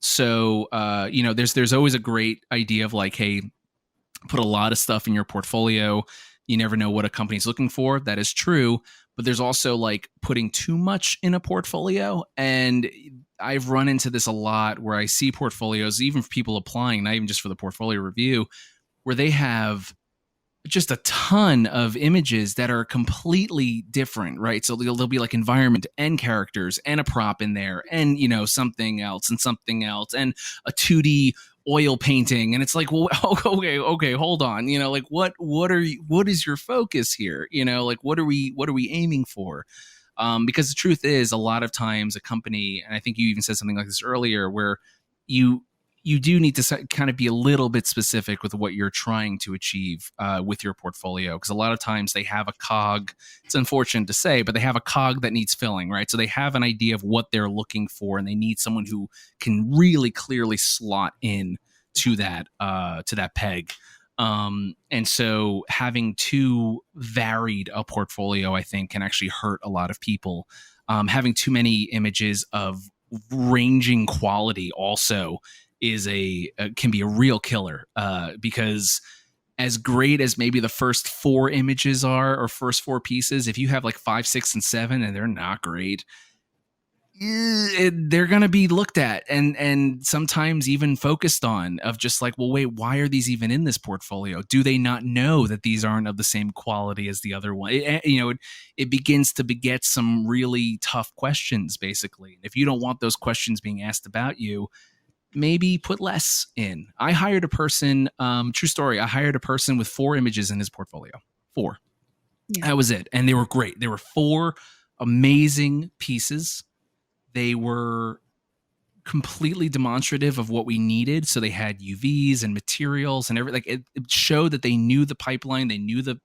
So, there's always a great idea of like, hey, put a lot of stuff in your portfolio. You never know what a company's looking for. That is true. But there's also like putting too much in a portfolio. And I've run into this a lot where I see portfolios, even for people applying, not even just for the portfolio review, where they have just a ton of images that are completely different, right? So there'll be like environment and characters and a prop in there and, something else and a 2D oil painting. And it's like, well, okay, hold on. Like what is your focus here? Like what are we aiming for? Because the truth is a lot of times a company, and I think you even said something like this earlier, where you do need to kind of be a little bit specific with what you're trying to achieve with your portfolio. Because a lot of times they have a cog, it's unfortunate to say, but they have a cog that needs filling, right? So they have an idea of what they're looking for, and they need someone who can really clearly slot in to that peg. And so having too varied a portfolio, I think, can actually hurt a lot of people. Having too many images of ranging quality also can be a real killer, because as great as maybe the first 4 images are, or first 4 pieces, if you have like 5, 6, and 7 and they're not great, they're going to be looked at and sometimes even focused on, of just like, well, wait, why are these even in this portfolio? Do they not know that these aren't of the same quality as the other one? It begins to beget some really tough questions, basically. If you don't want those questions being asked about you, maybe put less in. I hired a person, true story, I hired a person with 4 images in his portfolio. 4. Yeah. That was it. And they were great. They were 4 amazing pieces. They were completely demonstrative of what we needed. So they had UVs and materials and everything. Like it showed that they knew the pipeline, they knew the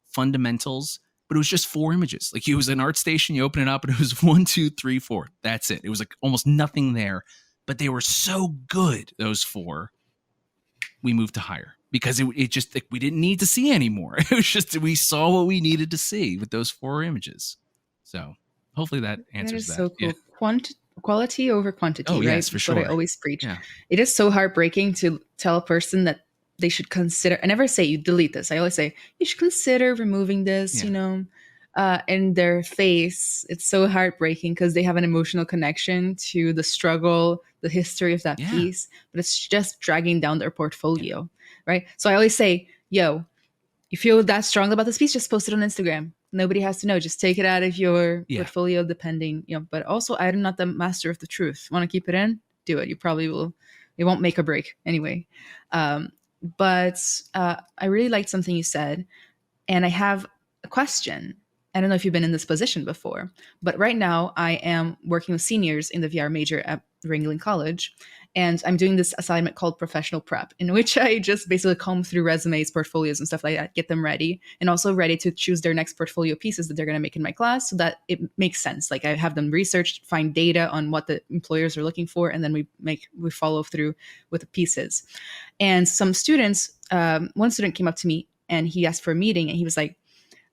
fundamentals, but it was just 4 images. Like, it was an art station, you open it up and it was 1, 2, 3, 4. That's it. It was like almost nothing there, but they were so good, those 4. We moved to higher because it just, like, we didn't need to see anymore. It was just, we saw what we needed to see with those 4 images. So hopefully that That answers is that. so cool. Quality over quantity, Oh, right? yes, for That's what I sure. always preach. Yeah. It is so heartbreaking to tell a person that they should consider. I never say you delete this. I always say you should consider removing this. Yeah. In their face, it's so heartbreaking because they have an emotional connection to the struggle, the history of that Yeah. piece, but it's just dragging down their portfolio, right? So I always say, yo, you feel that strongly about this piece, just post it on Instagram. Nobody has to know. Just take it out of your portfolio, depending, But also, I'm not the master of the truth. Want to keep it in? Do it. You probably will. It won't make a break anyway. But I really liked something you said, and I have a question. I don't know if you've been in this position before, but right now I am working with seniors in the VR major at Ringling College. And I'm doing this assignment called professional prep, in which I just basically comb through resumes, portfolios, and stuff like that, get them ready, and also ready to choose their next portfolio pieces that they're going to make in my class so that it makes sense. Like, I have them research, find data on what the employers are looking for, and then we follow through with the pieces. And some students, one student came up to me and he asked for a meeting, and he was like,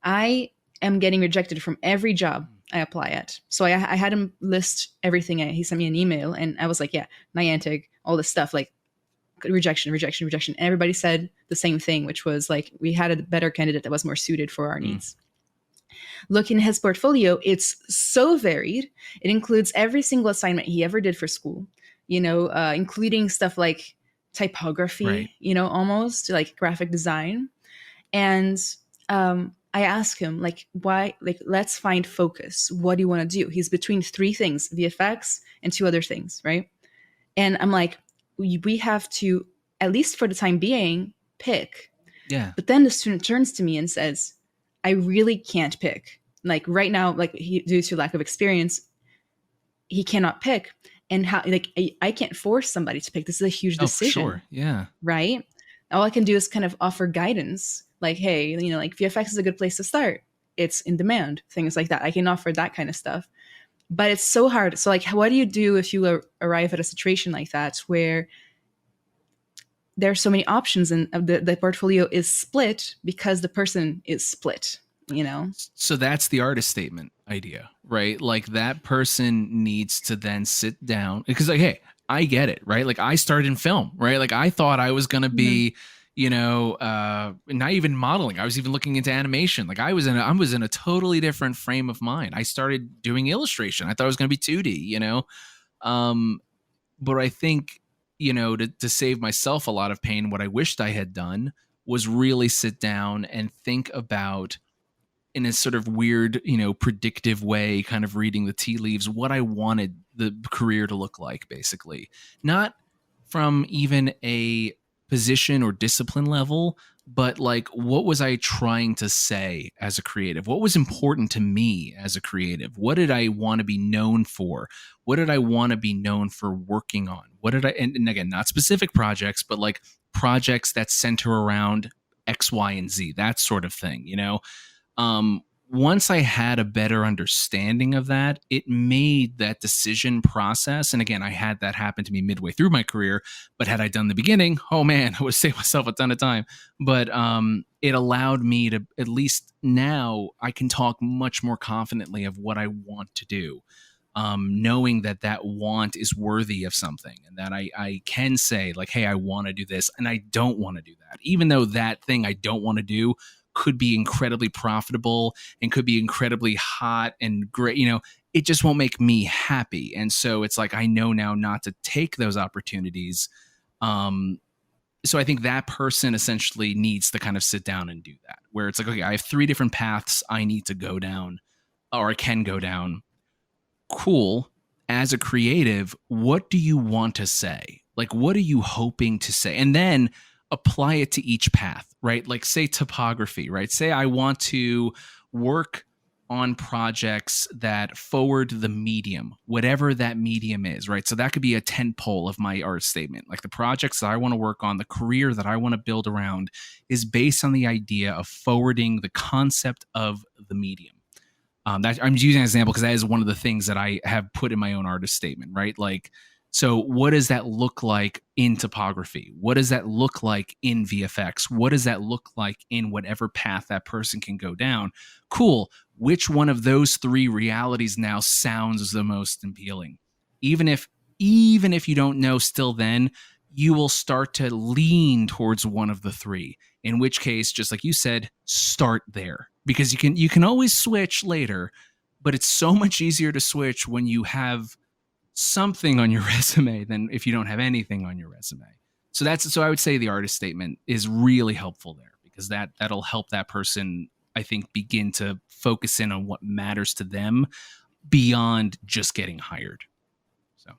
I am getting rejected from every job I apply at. So I had him list everything. He sent me an email, and I was like, yeah, Niantic, all this stuff, like rejection. And everybody said the same thing, which was like, we had a better candidate that was more suited for our needs. Looking at his portfolio, it's so varied. It includes every single assignment he ever did for school, including stuff like typography, right. Almost like graphic design. And I ask him, like, why, like, let's find focus. What do you want to do? He's between 3 things, VFX and 2 other things, right? And I'm like, we have to, at least for the time being, pick. Yeah. But then the student turns to me and says, I really can't pick. Like, right now, like, due to lack of experience, he cannot pick. And how, like, I can't force somebody to pick. This is a huge decision. For sure. Yeah. Right? All I can do is kind of offer guidance. Like, hey, like, VFX is a good place to start. It's in demand, things like that. I can offer that kind of stuff. But it's so hard. So, like, what do you do if you arrive at a situation like that where there are so many options and the portfolio is split because the person is split, So that's the artist statement idea, right? Like, that person needs to then sit down, because, like, hey, I get it, right? Like, I started in film, right? Like, I thought I was going to be, not even modeling. I was even looking into animation. Like, I was in a totally different frame of mind. I started doing illustration. I thought it was going to be 2D, but I think, to save myself a lot of pain, what I wished I had done was really sit down and think about, in a sort of weird, predictive way, kind of reading the tea leaves, what I wanted the career to look like, basically. Not from even a position or discipline level, but like, what was I trying to say as a creative? What was important to me as a creative? What did I want to be known for? What did I want to be known for working on? What did I, and again, not specific projects, but like projects that center around X, Y, and Z, that sort of thing, once I had a better understanding of that, it made that decision process. And again, I had that happen to me midway through my career, but had I done the beginning, oh man, I would save myself a ton of time. But it allowed me to, at least now, I can talk much more confidently of what I want to do. Knowing that want is worthy of something, and that I can say, like, hey, I want to do this, and I don't want to do that, even though that thing I don't want to do could be incredibly profitable and could be incredibly hot and great. It just won't make me happy. And so it's like, I know now not to take those opportunities. So I think that person essentially needs to kind of sit down and do that, where it's like, okay, I have 3 different paths I need to go down, or I can go down. Cool. As a creative, what do you want to say? Like, what are you hoping to say? And then apply it to each path, right? Like, say typography, right? Say I want to work on projects that forward the medium, whatever that medium is, right? So that could be a tent pole of my art statement. Like the projects that I want to work on, the career that I want to build around is based on the idea of forwarding the concept of the medium. That I'm using an example because that is one of the things that I have put in my own artist statement, right? Like, so what does that look like in topography? What does that look like in VFX? What does that look like in whatever path that person can go down? Cool. Which one of those three realities now sounds the most appealing? Even if you don't know still then, you will start to lean towards one of the three. In which case, just like you said, start there. Because you can always switch later, but it's so much easier to switch when you have something on your resume than if you don't have anything on your resume. So I would say the artist statement is really helpful there because that'll help that person, I think, begin to focus in on what matters to them beyond just getting hired. So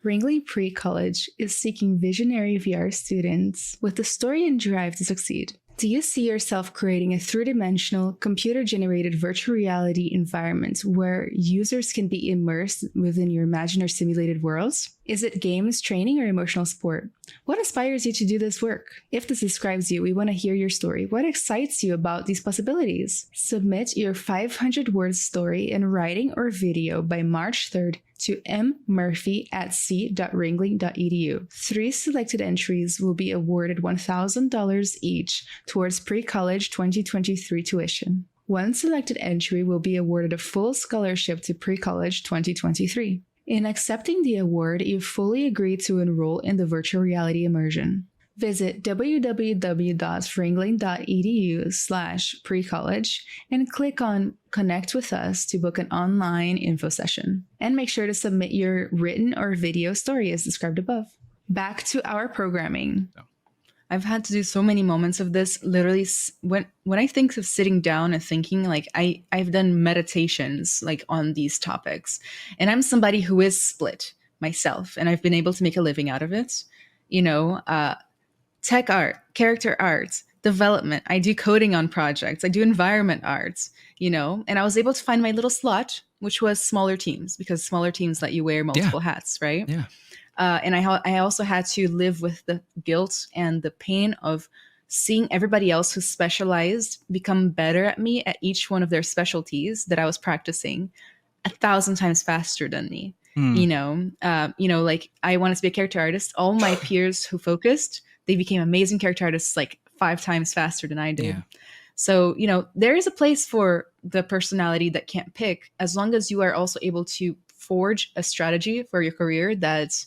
Ringling PreCollege is seeking visionary VR students with the story and drive to succeed. Do you see yourself creating a three-dimensional, computer-generated virtual reality environment where users can be immersed within your imagined or simulated worlds? Is it games, training, or emotional support? What inspires you to do this work? If this describes you, we want to hear your story. What excites you about these possibilities? Submit your 500-word story in writing or video by March 3rd to mmurphy@c.ringling.edu. 3 selected entries will be awarded $1,000 each towards pre-college 2023 tuition. 1 selected entry will be awarded a full scholarship to pre-college 2023. In accepting the award, you fully agree to enroll in the virtual reality immersion. Visit www.ringling.edu/precollege and click on Connect with Us to book an online info session. And make sure to submit your written or video story as described above. Back to our programming. I've had to do so many moments of this. Literally, when I think of sitting down and thinking, like I've done meditations like on these topics, and I'm somebody who is split myself, and I've been able to make a living out of it. Tech art, character art, development. I do coding on projects. I do environment arts, and I was able to find my little slot, which was smaller teams, because smaller teams let you wear multiple hats, right? Yeah. And I also had to live with the guilt and the pain of seeing everybody else who specialized become better at me at each one of their specialties that I was practicing 1,000 times faster than me. Like I wanted to be a character artist. All my peers who focused, they became amazing character artists like 5 times faster than I did. Yeah. So, there is a place for the personality that can't pick, as long as you are also able to forge a strategy for your career that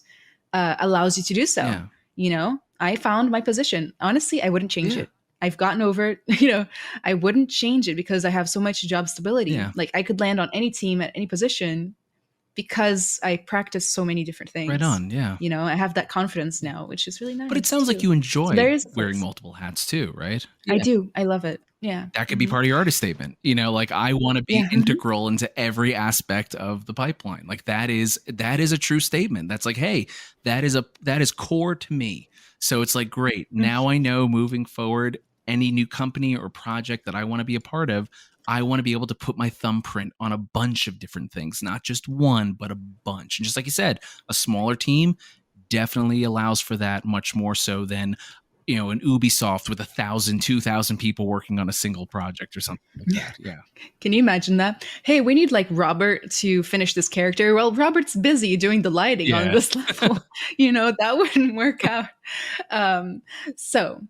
allows you to do so. Yeah. I found my position. Honestly, I wouldn't change it. I've gotten over it. I wouldn't change it because I have so much job stability. Yeah. Like I could land on any team at any position because I practice so many different things. Right on, yeah. I have that confidence now, which is really nice. But it sounds like you enjoy wearing multiple hats too, right? I do. I love it. Yeah. That could be part of your artist statement. Like I want to be integral into every aspect of the pipeline. Like that is a true statement. That's like, hey, that is core to me. So it's like, great. Now I know moving forward, any new company or project that I want to be a part of, I want to be able to put my thumbprint on a bunch of different things, not just one, but a bunch. And just like you said, a smaller team definitely allows for that much more so than, an Ubisoft with 1,000, 2,000 people working on a single project or something like that. Yeah. Can you imagine that? Hey, we need like Robert to finish this character. Well, Robert's busy doing the lighting on this level. That wouldn't work out. So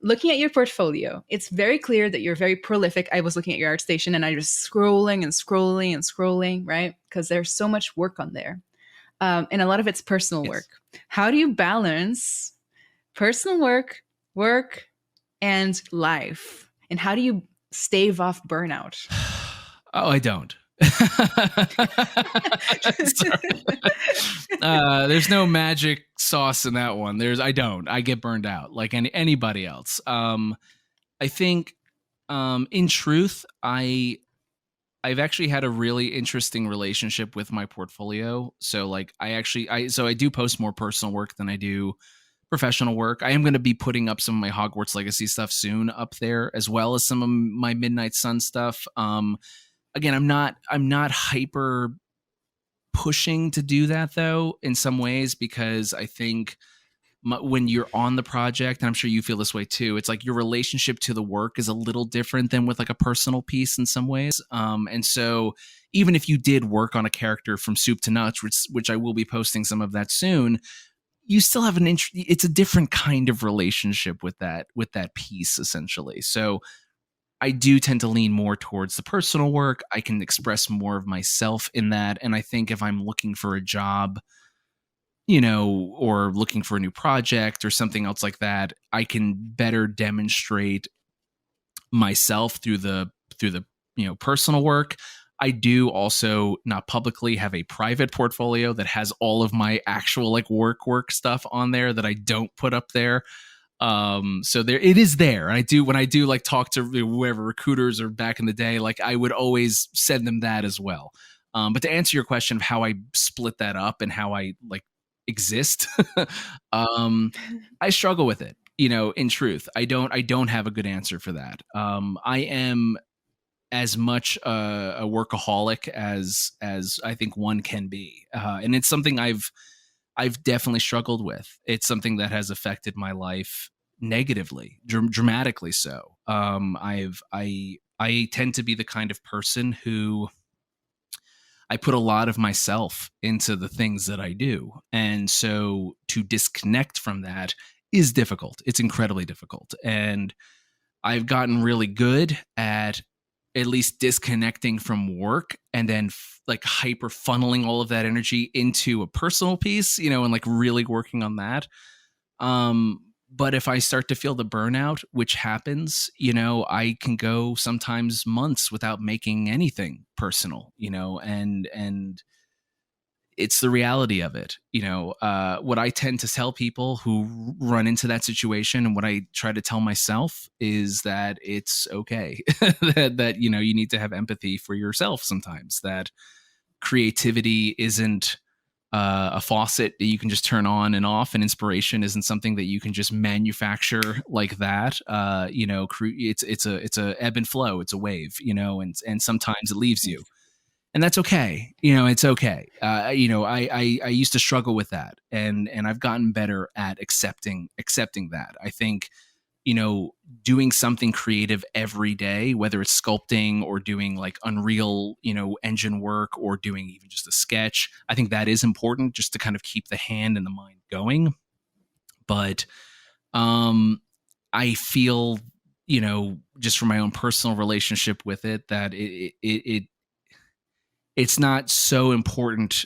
looking at your portfolio, it's very clear that you're very prolific. I was looking at your ArtStation and I was scrolling and scrolling and scrolling, right? Because there's so much work on there. And a lot of it's personal work. How do you balance personal work, and life? And how do you stave off burnout? Oh, I don't. There's no magic sauce in that one. I get burned out like anybody else. I think, in truth, I've actually had a really interesting relationship with my portfolio. So like I do post more personal work than I do professional work. I am going to be putting up some of my Hogwarts Legacy stuff soon up there, as well as some of my Midnight Sun stuff. again, I'm not hyper pushing to do that though in some ways, because I think when you're on the project, and I'm sure you feel this way too, it's like your relationship to the work is a little different than with like a personal piece in some ways. And so even if you did work on a character from soup to nuts, which I will be posting some of that soon, you still have it's a different kind of relationship with that piece essentially. So I do tend to lean more towards the personal work. I can express more of myself in that. And I think if I'm looking for a job, or looking for a new project or something else like that, I can better demonstrate myself through the personal work. I do also, not publicly, have a private portfolio that has all of my actual like work stuff on there that I don't put up there. So there it is there. I do, when I do like talk to whoever recruiters or back in the day, like I would always send them that as well. But to answer your question of how I split that up and how I like exist, I struggle with it. In truth, I don't have a good answer for that. I am as much a workaholic as I think one can be, and it's something I've definitely struggled with. It's something that has affected my life negatively, dramatically so. I tend to be the kind of person who I put a lot of myself into the things that I do. And so to disconnect from that is difficult. It's incredibly difficult. And I've gotten really good at least disconnecting from work and then like hyper funneling all of that energy into a personal piece, and like really working on that. But if I start to feel the burnout, which happens, I can go sometimes months without making anything personal, and it's the reality of it. What I tend to tell people who run into that situation, and what I try to tell myself, is that it's okay, that you need to have empathy for yourself sometimes, that creativity isn't a faucet that you can just turn on and off, and inspiration isn't something that you can just manufacture like that. It's a ebb and flow. It's a wave, and sometimes it leaves you, and that's okay. It's okay. I used to struggle with that, and I've gotten better at accepting that. I think, doing something creative every day, whether it's sculpting or doing like Unreal, engine work, or doing even just a sketch, I think that is important just to kind of keep the hand and the mind going. But I feel, just from my own personal relationship with it, that it's not so important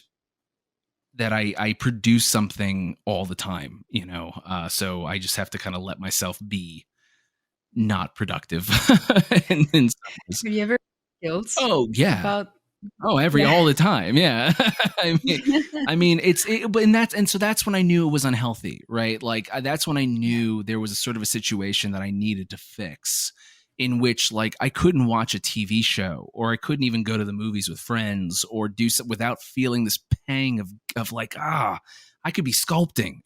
that I produce something all the time, so I just have to kind of let myself be not productive. in some ways. Have you ever guilt Oh yeah. about? Oh, Yeah. all the time. Yeah. I mean, but and so that's when I knew it was unhealthy, right? Like that's when I knew there was a sort of a situation that I needed to fix, in which like I couldn't watch a TV show, or I couldn't even go to the movies with friends, or do something without feeling this pang of like, I could be sculpting,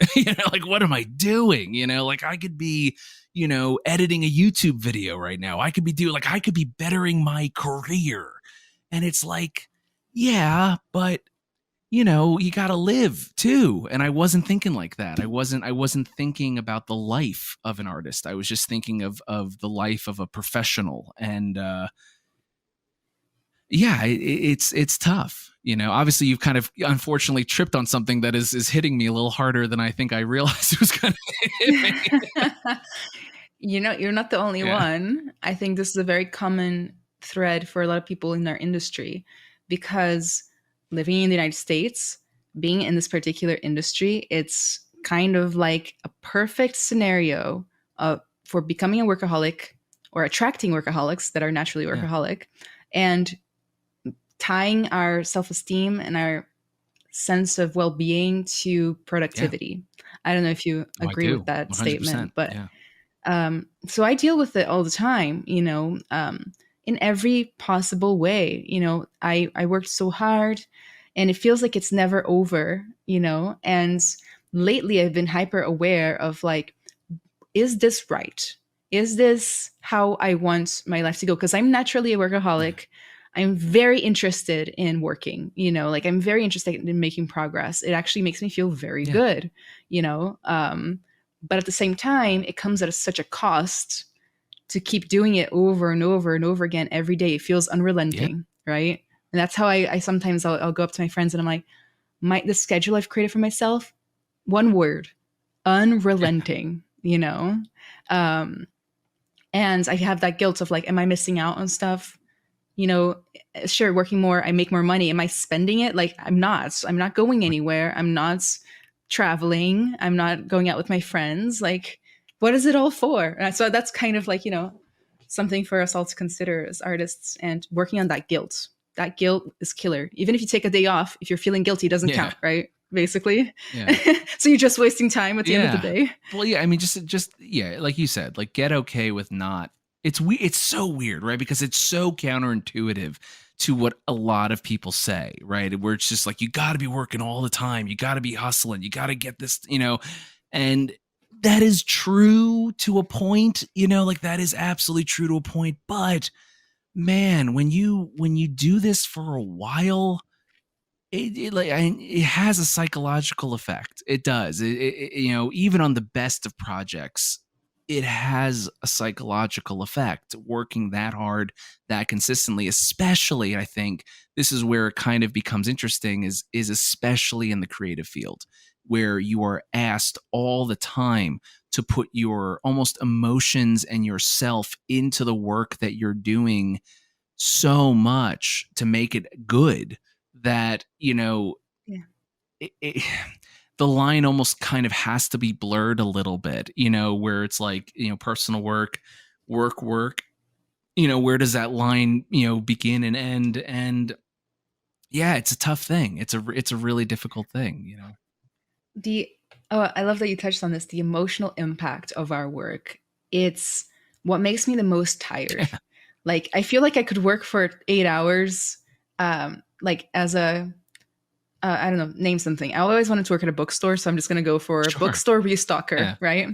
like what am I doing? Like I could be, editing a YouTube video right now. I could be bettering my career. And it's like, yeah, but you got to live too. And I wasn't thinking like that. I wasn't thinking about the life of an artist. I was just thinking of the life of a professional. And yeah, it's tough. Obviously you've kind of unfortunately tripped on something that is hitting me a little harder than I think I realized it was going to hit me. You're not the only Yeah. one. I think this is a very common thread for a lot of people in our industry, because living in the United States, being in this particular industry, it's kind of like a perfect scenario for becoming a workaholic, or attracting workaholics that are naturally Yeah. workaholic, and tying our self-esteem and our sense of well-being to productivity. I don't know if you Oh, I agree with do. that 100%. statement, but Yeah. so I deal with it all the time, in every possible way. I worked so hard, and it feels like it's never over, and lately I've been hyper aware of like, is this right? Is this how I want my life to go? Because I'm naturally a Yeah. workaholic. I'm very interested in working, like I'm very interested in making progress. It actually makes me feel very Yeah. good, you know. But at the same time, it comes at such a cost to keep doing it over and over and over again every day. It feels Yeah. unrelenting, right? And that's how I sometimes I'll go up to my friends and I'm like, the schedule I've created for myself, one word, unrelenting, Um, and I have that guilt of like, am I missing out on stuff? you know, sure, working more, I make more money. Am I spending it? Like, I'm not. I'm not going anywhere. I'm not traveling. I'm not going out with my friends. Like, what is it all for? So that's kind of like, something for us all to consider as artists and working on that guilt. That guilt is killer. Even if you take a day off, if you're feeling guilty, it doesn't Yeah. count, right? Basically. Yeah. So you're just wasting time at the end of the Yeah. day. Well, yeah, I mean just yeah, like you said, like get okay with not. It's so weird, right? Because it's so counterintuitive to what a lot of people say, right? Where it's just like you got to be working all the time, you got to be hustling, you got to get this, and that is true to a point, like that is absolutely true to a point, but man, when you do this for a while, it has a psychological effect. It does. Even on the best of projects, it has a psychological effect. Working that hard, that consistently, especially, I think this is where it kind of becomes interesting. Is especially in the creative field, where you are asked all the time to put your almost emotions and yourself into the work that you're doing so much to make it good that Yeah. the line almost kind of has to be blurred a little bit, where it's like, personal work, where does that line, begin and end? And yeah, it's a tough thing. It's a really difficult thing, the I love that you touched on this, the emotional impact of our work. It's what makes me the most tired. Yeah, Like, I feel like I could work for 8 hours, like as a I don't know, name something. I always wanted to work at a bookstore, so I'm just gonna go for sure. bookstore restocker, Yeah, right?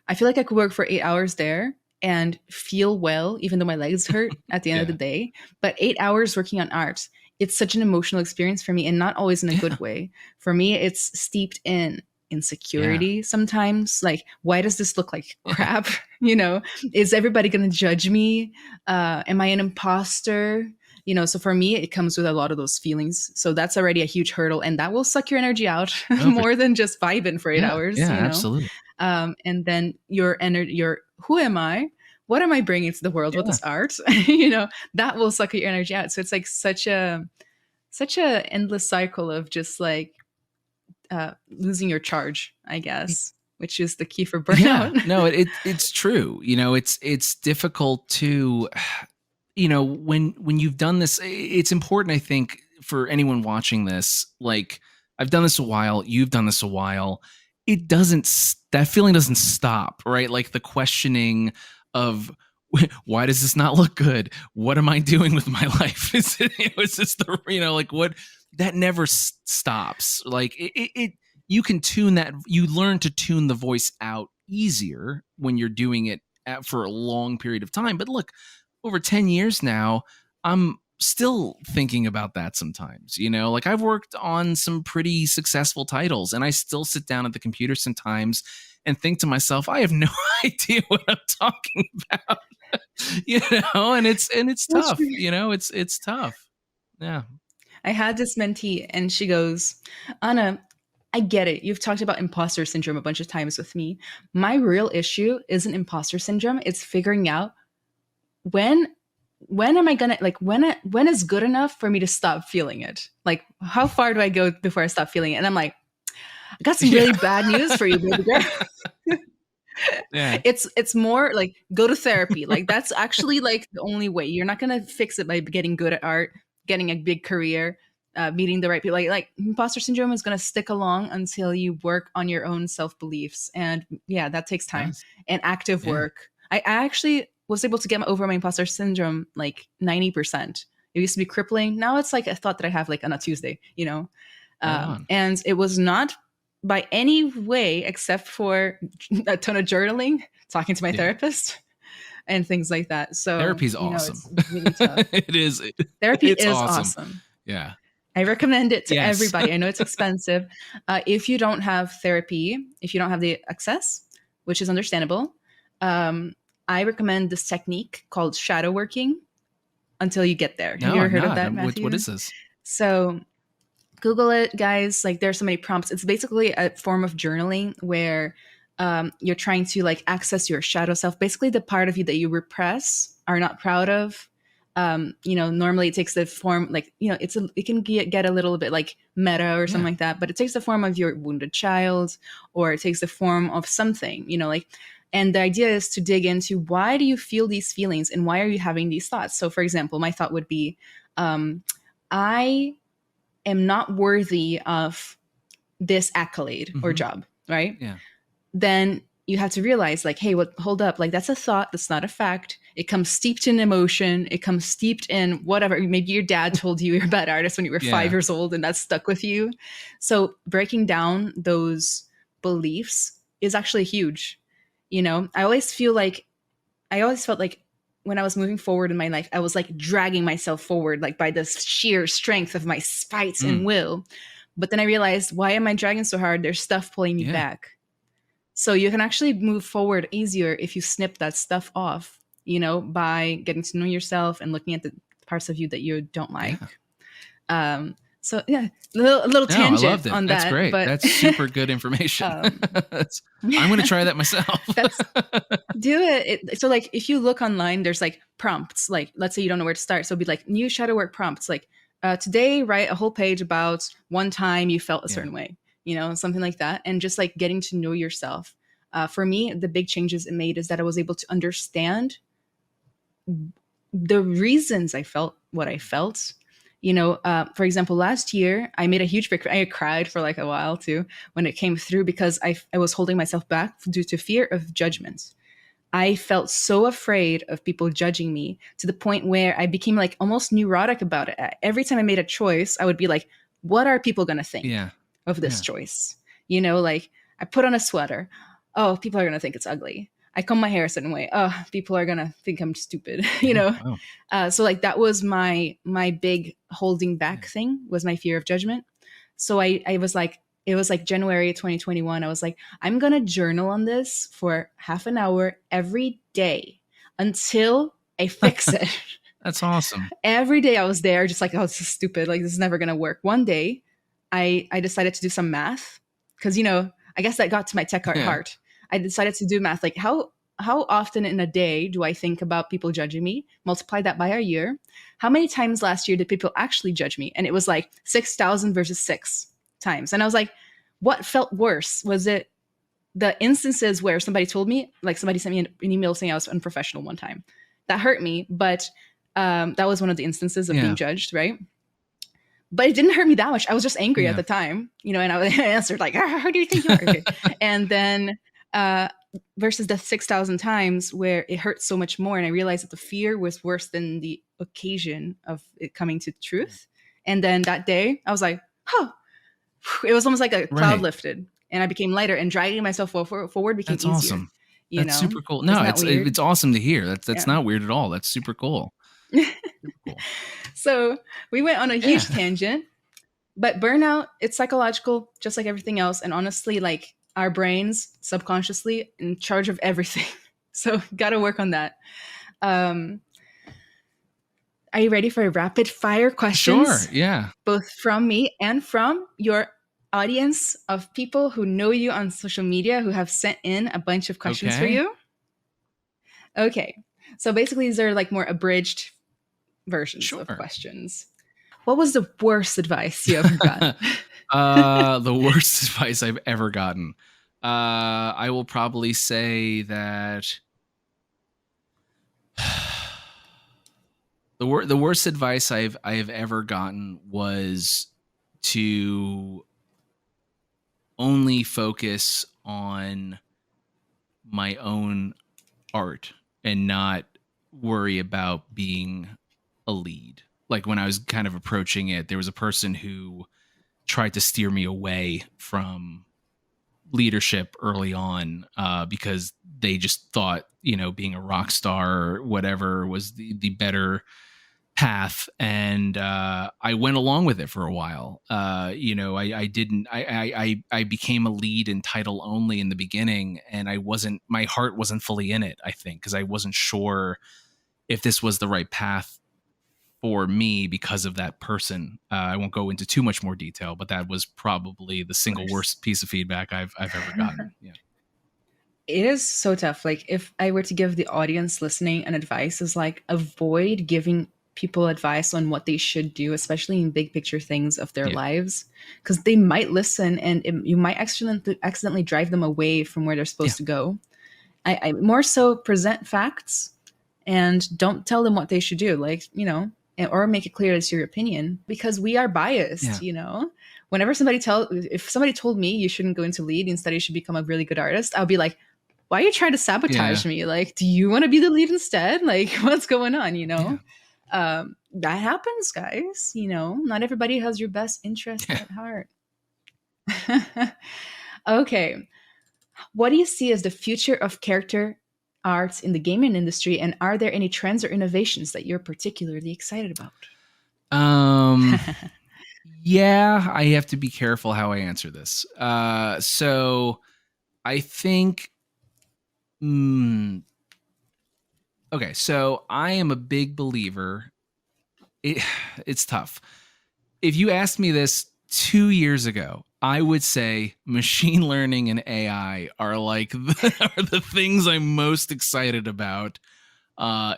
I feel like I could work for 8 hours there and feel well, even though my legs hurt at the end of the yeah, day. But 8 hours working on art, it's such an emotional experience for me, and not always in a yeah, good way. For me, it's steeped in yeah, insecurity sometimes. Like, why does this look like yeah. crap? You know, is everybody gonna judge me? Am I an imposter? So for me, it comes with a lot of those feelings. So that's already a huge hurdle, and that will suck your energy out Oh, more than just vibing for eight yeah, hours. yeah, absolutely. And then your energy, your who am I? What am I bringing to the world with Yeah, this art? That will suck your energy out. So it's like such a endless cycle of just like losing your charge, I guess, which is the key for yeah. burnout. No, it's true. It's difficult to when you've done this, it's important, I think, for anyone watching this. Like, I've done this a while, you've done this a while, it doesn't that feeling doesn't stop, right? Like the questioning of why does this not look good, what am I doing with my life, is this the, like, what, that never stops. Like it you can tune that, you learn to tune the voice out easier when you're doing it for a long period of time. But look, over 10 years now, I'm still thinking about that sometimes. Like, I've worked on some pretty successful titles, and I still sit down at the computer sometimes and think to myself, I have no idea what I'm talking about. And it's That's tough. true. It's tough. Yeah. I had this mentee and she goes, Anna, I get it. You've talked about imposter syndrome a bunch of times with me. My real issue isn't imposter syndrome. It's figuring out when when am I gonna like when is good enough for me to stop feeling it? Like, how far do I go before I stop feeling it? And I'm like, I got some Yeah. really bad news for you, baby girl. Yeah. It's more like go to therapy. Like, that's actually like the only way. You're not gonna fix it by getting good at art, getting a big career, meeting the right people. Like imposter syndrome is gonna stick along until you work on your own self beliefs, and yeah, that takes time Yes. and active Yeah. work. I actually was able to get over my imposter syndrome like 90%. It used to be crippling. Now it's like a thought that I have like on a Tuesday. Right on. And it was not by any way except for a ton of journaling, talking to my Yeah. therapist. and things like that. So, Therapy's you know, awesome. it's really tough. It is. Therapy It's is awesome. awesome. Yeah. I recommend it to Yes. everybody. I know it's expensive. If you don't have therapy, if you don't have the access, which is understandable, um, I recommend this technique called shadow working until you get there. Have No, you ever I'm heard of not. that, What Matthew? is this? So Google it, guys. Like, there's so many prompts. It's basically a form of journaling where you're trying to like access your shadow self, basically the part of you that you repress, are not proud of. You know, normally it takes the form, like, you know, it can get a little bit like meta or something Yeah. like that, but it takes the form of your wounded child, or it takes the form of something, you know, like. And the idea is to dig into, why do you feel these feelings and why are you having these thoughts? So, for example, my thought would be, I am not worthy of this accolade or Hmm. job, right? Yeah. Then you have to realize, like, hey, what, hold up, like, that's a thought, that's not a fact. It comes steeped in emotion, it comes steeped in whatever. Maybe your dad told you you're a bad artist when you were five Yeah. years old and that stuck with you. So breaking down those beliefs is actually huge. You know, I always felt like when I was moving forward in my life, I was like dragging myself forward, like by the sheer strength of my spite and Mm. will. But then I realized, why am I dragging so hard? There's stuff pulling me Yeah. back. So you can actually move forward easier if you snip that stuff off, you know, by getting to know yourself and looking at the parts of you that you don't Yeah. like. So yeah, a little No, I tangent loved it. on That's that, great. but That's super good information. um, I'm going to try that myself. that's do it. So like, if you look online, there's like prompts, like, let's say you don't know where to start, so it'd be like new shadow work prompts, like, today write a whole page about one time you felt a Yeah. certain way, you know, something like that. And just like getting to know yourself. For me, the big changes it made is that I was able to understand the reasons I felt what I felt. You know, for example, last year I made a huge breakthrough. I cried for like a while too when it came through, because I was holding myself back due to fear of judgment. I felt so afraid of people judging me, to the point where I became like almost neurotic about it. Every time I made a choice, I would be like, what are people going to think Yeah. of this Yeah. choice? You know, like, I put on a sweater. Oh, people are going to think it's ugly. I comb my hair a certain way. Oh, people are going to think I'm stupid, you Yeah. know? Wow. So like, that was my big holding back Yeah. thing, was my fear of judgment. So I was like, it was like January 2021. I was like, I'm going to journal on this for half an hour every day until I fix it. That's awesome. Every day I was there just like, oh, this is stupid. Like, this is never going to work. One day I decided to do some math, because, you know, I guess that got to my tech Yeah. heart. I decided to do math. Like, how often in a day do I think about people judging me? Multiply that by a year. How many times last year did people actually judge me? And it was like 6,000 versus 6 times. And I was like, what felt worse? Was it the instances where somebody told me, like, somebody sent me an email saying I was unprofessional one time? That hurt me, but that was one of the instances of being Yeah. judged, right? But it didn't hurt me that much. I was just angry at Yeah. the time, you know, and I answered like, "How do you think you are?" Okay. And then uh, versus the 6,000 times where it hurt so much more, and I realized that the fear was worse than the occasion of it coming to truth. And then that day, I was like, "Oh," it was almost like a cloud Right. lifted, and I became lighter, and dragging myself forward became That's easier. awesome. You That's know, super cool. No, isn't that weird? it's awesome to hear. That's Yeah. not weird at all. That's super cool. Super cool. So we went on a Yeah. huge tangent. But burnout, it's psychological, just like everything else. And honestly, like, our brains subconsciously in charge of everything. So gotta work on that. Um, are you ready for rapid fire Sure. questions? Yeah. Both from me and from your audience of people who know you on social media, who have sent in a bunch of questions for Okay. you. Okay. So basically, these are like more abridged versions of Sure. questions. What was the worst advice you ever got? The worst advice I've ever gotten. I will probably say that the worst advice I've ever gotten was to only focus on my own art and not worry about being a lead. Like, when I was kind of approaching it, there was a person who tried to steer me away from leadership early on because they just thought, being a rock star or whatever was the better path, and I went along with it for a while. I didn't. I became a lead in title only in the beginning, and my heart wasn't fully in it. I think because I wasn't sure if this was the right path for me because of that person. I won't go into too much more detail, but that was probably the Of single course. worst piece of feedback I've ever gotten. Yeah. It is so tough. Like, if I were to give the audience listening an advice, is like avoid giving people advice on what they should do, especially in big picture things of their Yeah. lives, because they might listen and you might accidentally drive them away from where they're Yeah. supposed to go. I more so present facts and don't tell them what they should do, like, or make it clear it's your opinion, because we are Yeah. biased. Whenever if somebody told me you shouldn't go into lead, instead you should become a really good artist, I'll be like, why are you trying to Yeah. sabotage me? Like, do you want to be the lead instead? Like, what's going on? Yeah. That happens, guys. Not everybody has your best interest Yeah. at heart. Okay. What do you see as the future of character arts in the gaming industry? And are there any trends or innovations that you're particularly excited about? Um. Yeah, I have to be careful how I answer this. So I think. Okay, so I am a big believer. It, it's tough. If you asked me this 2 years ago, I would say machine learning and AI are like are the things I'm most excited about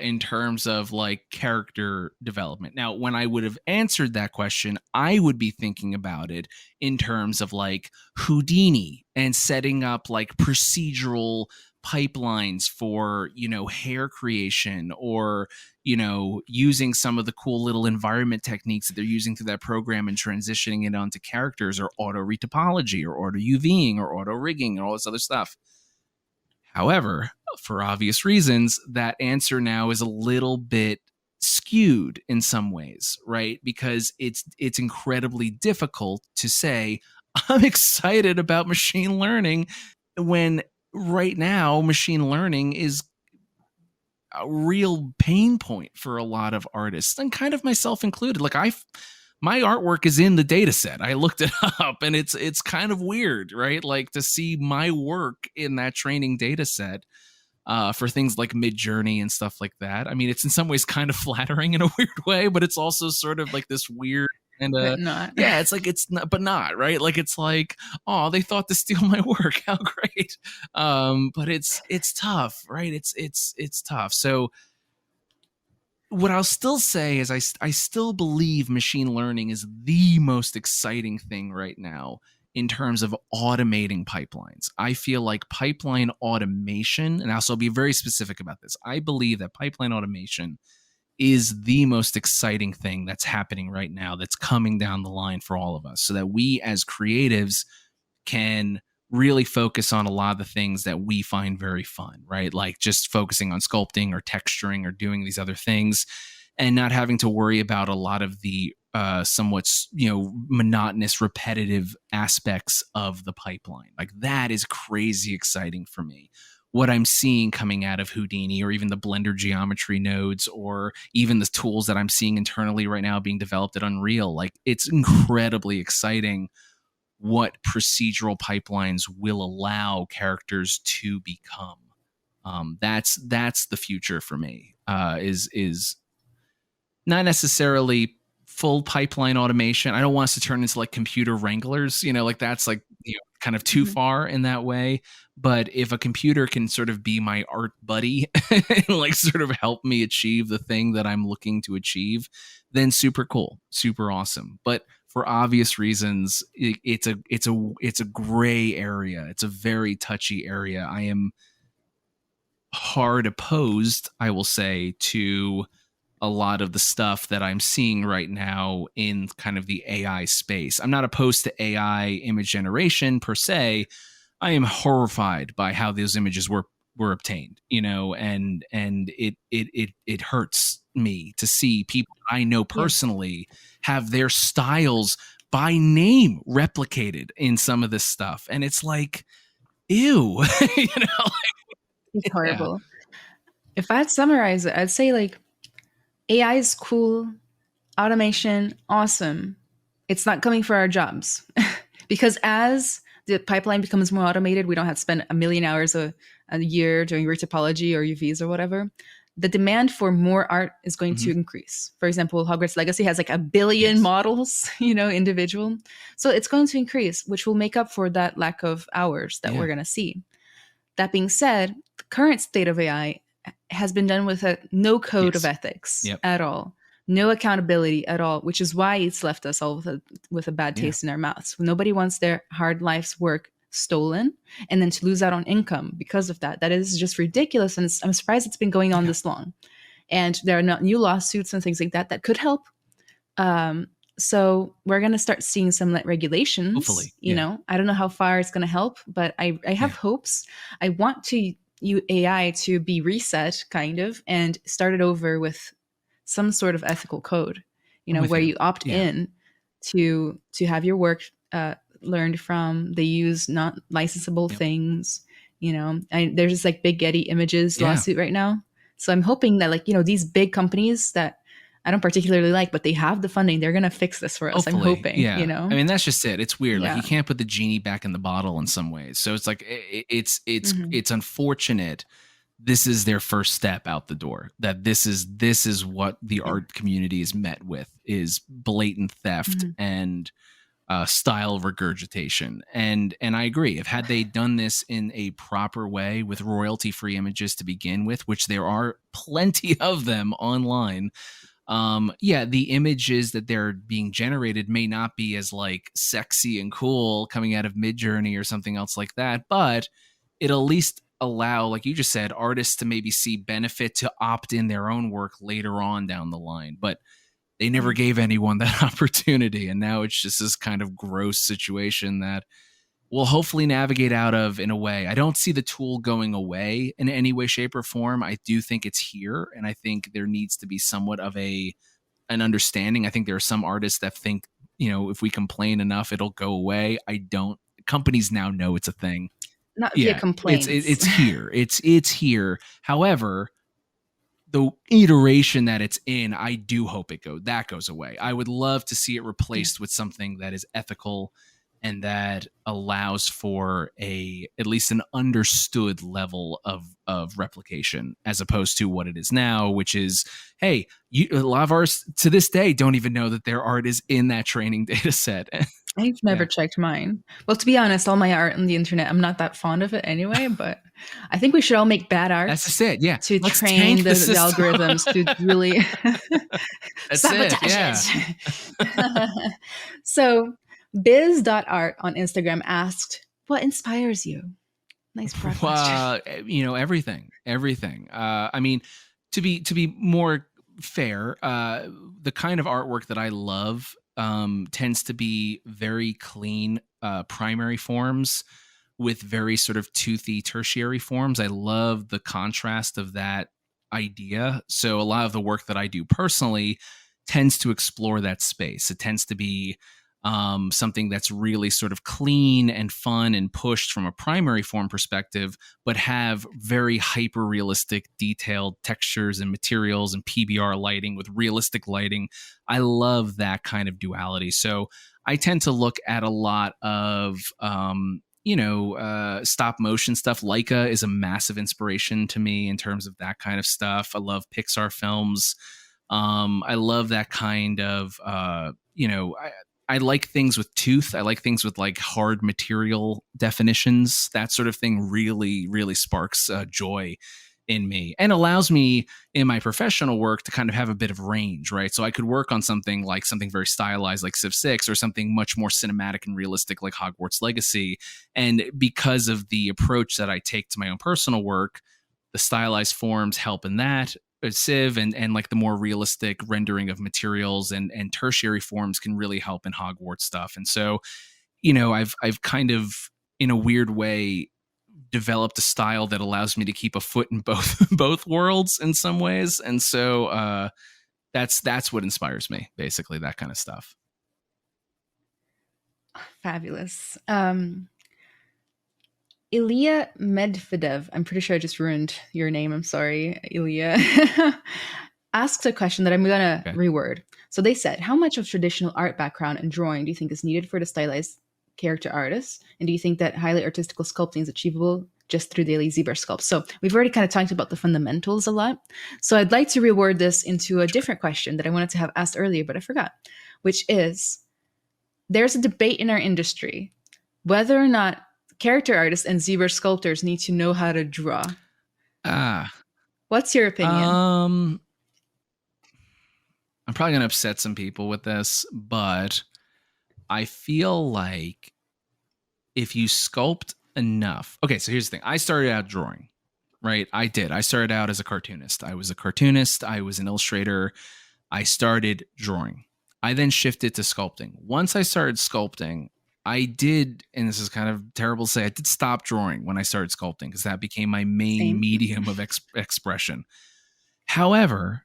in terms of like character development. Now, when I would have answered that question, I would be thinking about it in terms of like Houdini and setting up like procedural pipelines for, hair creation, or, using some of the cool little environment techniques that they're using through that program and transitioning it onto characters, or auto retopology, or auto UVing, or auto rigging, and all this other stuff. However, for obvious reasons, that answer now is a little bit skewed in some ways, right? Because it's incredibly difficult to say I'm excited about machine learning when right now machine learning is a real pain point for a lot of artists, and kind of myself included. Like my artwork is in the data set. I looked it up, and it's kind of weird, right? Like to see my work in that training data set for things like Mid-Journey and stuff like that. I mean, it's in some ways kind of flattering in a weird way, but it's also sort of like this weird and But not. yeah, it's like it's not, but not right. Like it's like, oh, they thought to steal my work. How great! But it's tough, right? It's tough. So what I'll still say is I still believe machine learning is the most exciting thing right now in terms of automating pipelines. I feel like pipeline automation, and I'll be very specific about this. I believe that pipeline automation is the most exciting thing that's happening right now, that's coming down the line for all of us, so that we as creatives can really focus on a lot of the things that we find very fun, right? Like just focusing on sculpting or texturing or doing these other things, and not having to worry about a lot of the somewhat, monotonous, repetitive aspects of the pipeline. Like that is crazy exciting for me. What I'm seeing coming out of Houdini, or even the Blender geometry nodes, or even the tools that I'm seeing internally right now being developed at Unreal, like it's incredibly exciting what procedural pipelines will allow characters to become. That's the future for me. Is not necessarily full pipeline automation. I don't want us to turn into like computer wranglers, like that's like, kind of too far in that way. But if a computer can sort of be my art buddy and like sort of help me achieve the thing that I'm looking to achieve, then super cool, super awesome. But for obvious reasons, it's a gray area. It's a very touchy area. I am hard opposed, I will say, to a lot of the stuff that I'm seeing right now in kind of the AI space. I'm not opposed to AI image generation per se. I am horrified by how those images were obtained, and it hurts me to see people I know personally have their styles by name replicated in some of this stuff. And it's like, ew. You know, It's yeah. horrible. If I'd summarize it, I'd say like AI is cool, automation, awesome. It's not coming for our jobs. Because as the pipeline becomes more automated, we don't have to spend a million hours a year doing root topology or UVs or whatever. The demand for more art is going to Hmm. increase. For example, Hogwarts Legacy has like a billion Yes. models, individual. So it's going to increase, which will make up for that lack of hours that we're Yeah. going to see. That being said, the current state of AI has been done with a no code of Yes. ethics Yep. at all, no accountability at all, which is why it's left us all with a bad Yeah. taste in our mouths. Nobody wants their hard life's work stolen and then to lose out on income because of that. That is just ridiculous. And I'm surprised it's been going on Yeah. this long. And there are not new lawsuits and things like that that could help. Um, so we're going to start seeing some like regulations. Hopefully. Yeah. I don't know how far it's going to help, but I have Yeah. hopes. I want to use AI to be reset, kind of, and started over with some sort of ethical code. I'm with Where you. you opt Yeah. in to have your work learned from. They use not licensable Yep. things. There's this like Big Getty Images Yeah. lawsuit right now. So I'm hoping that like these big companies that I don't particularly like, but they have the funding. They're gonna fix this for us. I'm Hopefully, hoping. yeah. I mean, that's just it. It's weird. Like Yeah. you can't put the genie back in the bottle in some ways. So it's like Hmm. it's unfortunate. This is their first step out the door. That this is what the Yeah. art community is met with is blatant theft Hmm. and style regurgitation. And I agree. If had they done this in a proper way with royalty free images to begin with, which there are plenty of them online, yeah, the images that they're being generated may not be as like sexy and cool coming out of Midjourney or something else like that, but it'll at least allow, like you just said, artists to maybe see benefit to opt in their own work later on down the line. But they never Yeah. gave anyone that opportunity, and now it's just this kind of gross situation that we'll hopefully navigate out of in a way. I don't see the tool going away in any way, shape, or form. I do think it's here, and I think there needs to be somewhat of an understanding. I think there are some artists that think, if we complain enough, it'll go away. I don't. Companies now know it's a thing. Not via Yeah, complaints. it's here. It's here. However, the iteration that it's in, I do hope that goes away. I would love to see it Yeah. replaced with something that is ethical and that allows for at least an understood level of replication as opposed to what it is now, which is, hey, a lot of artists to this day don't even know that their art is in that training data set. I've never Yeah, checked mine. Well, to be honest, all my art on the internet, I'm not that fond of it anyway, but I think we should all make bad art that's just it. Yeah, to let's train tank the the system. algorithms to really That's it. sabotage Yeah. it. So, biz.art on Instagram asked, what inspires you? Nice broad question. Everything. I mean, to be more fair, the kind of artwork that I love tends to be very clean primary forms with very sort of toothy tertiary forms. I love the contrast of that idea. So a lot of the work that I do personally tends to explore that space. It tends to be something that's really sort of clean and fun and pushed from a primary form perspective, but have very hyper realistic, detailed textures and materials and PBR lighting with realistic lighting. I love that kind of duality. So I tend to look at a lot of stop motion stuff. Leica is a massive inspiration to me in terms of that kind of stuff. I love Pixar films. I love that kind of I like things with tooth. I like things with like hard material definitions. That sort of thing really, really sparks joy in me and allows me in my professional work to kind of have a bit of range, right? So I could work on something very stylized like Civ 6 or something much more cinematic and realistic like Hogwarts Legacy. And because of the approach that I take to my own personal work, the stylized forms help in that. Civ and like the more realistic rendering of materials and tertiary forms can really help in Hogwarts stuff. And so, I've kind of in a weird way developed a style that allows me to keep a foot in both both worlds in some ways. And so that's what inspires me, basically, that kind of stuff. Fabulous. Ilya Medvedev, I'm pretty sure I just ruined your name. I'm sorry, Ilya, asked a question that I'm going to Okay. reword. So they said, how much of traditional art background and drawing do you think is needed for the stylized character artist? And do you think that highly artistical sculpting is achievable just through daily ZBrush sculpts? So we've already kind of talked about the fundamentals a lot. So I'd like to reword this into a different question that I wanted to have asked earlier, but I forgot, which is, there's a debate in our industry whether or not character artists and ZBrush sculptors need to know how to draw. Ah. What's your opinion? I'm probably going to upset some people with this, but I feel like if you sculpt enough. Okay, so here's the thing. I started out drawing, right? I did. I started out as a cartoonist. I was a cartoonist, I was an illustrator. I started drawing. I then shifted to sculpting. Once I started sculpting, I did, and this is kind of terrible to say, I did stop drawing when I started sculpting because that became my main Same. medium of expression. However,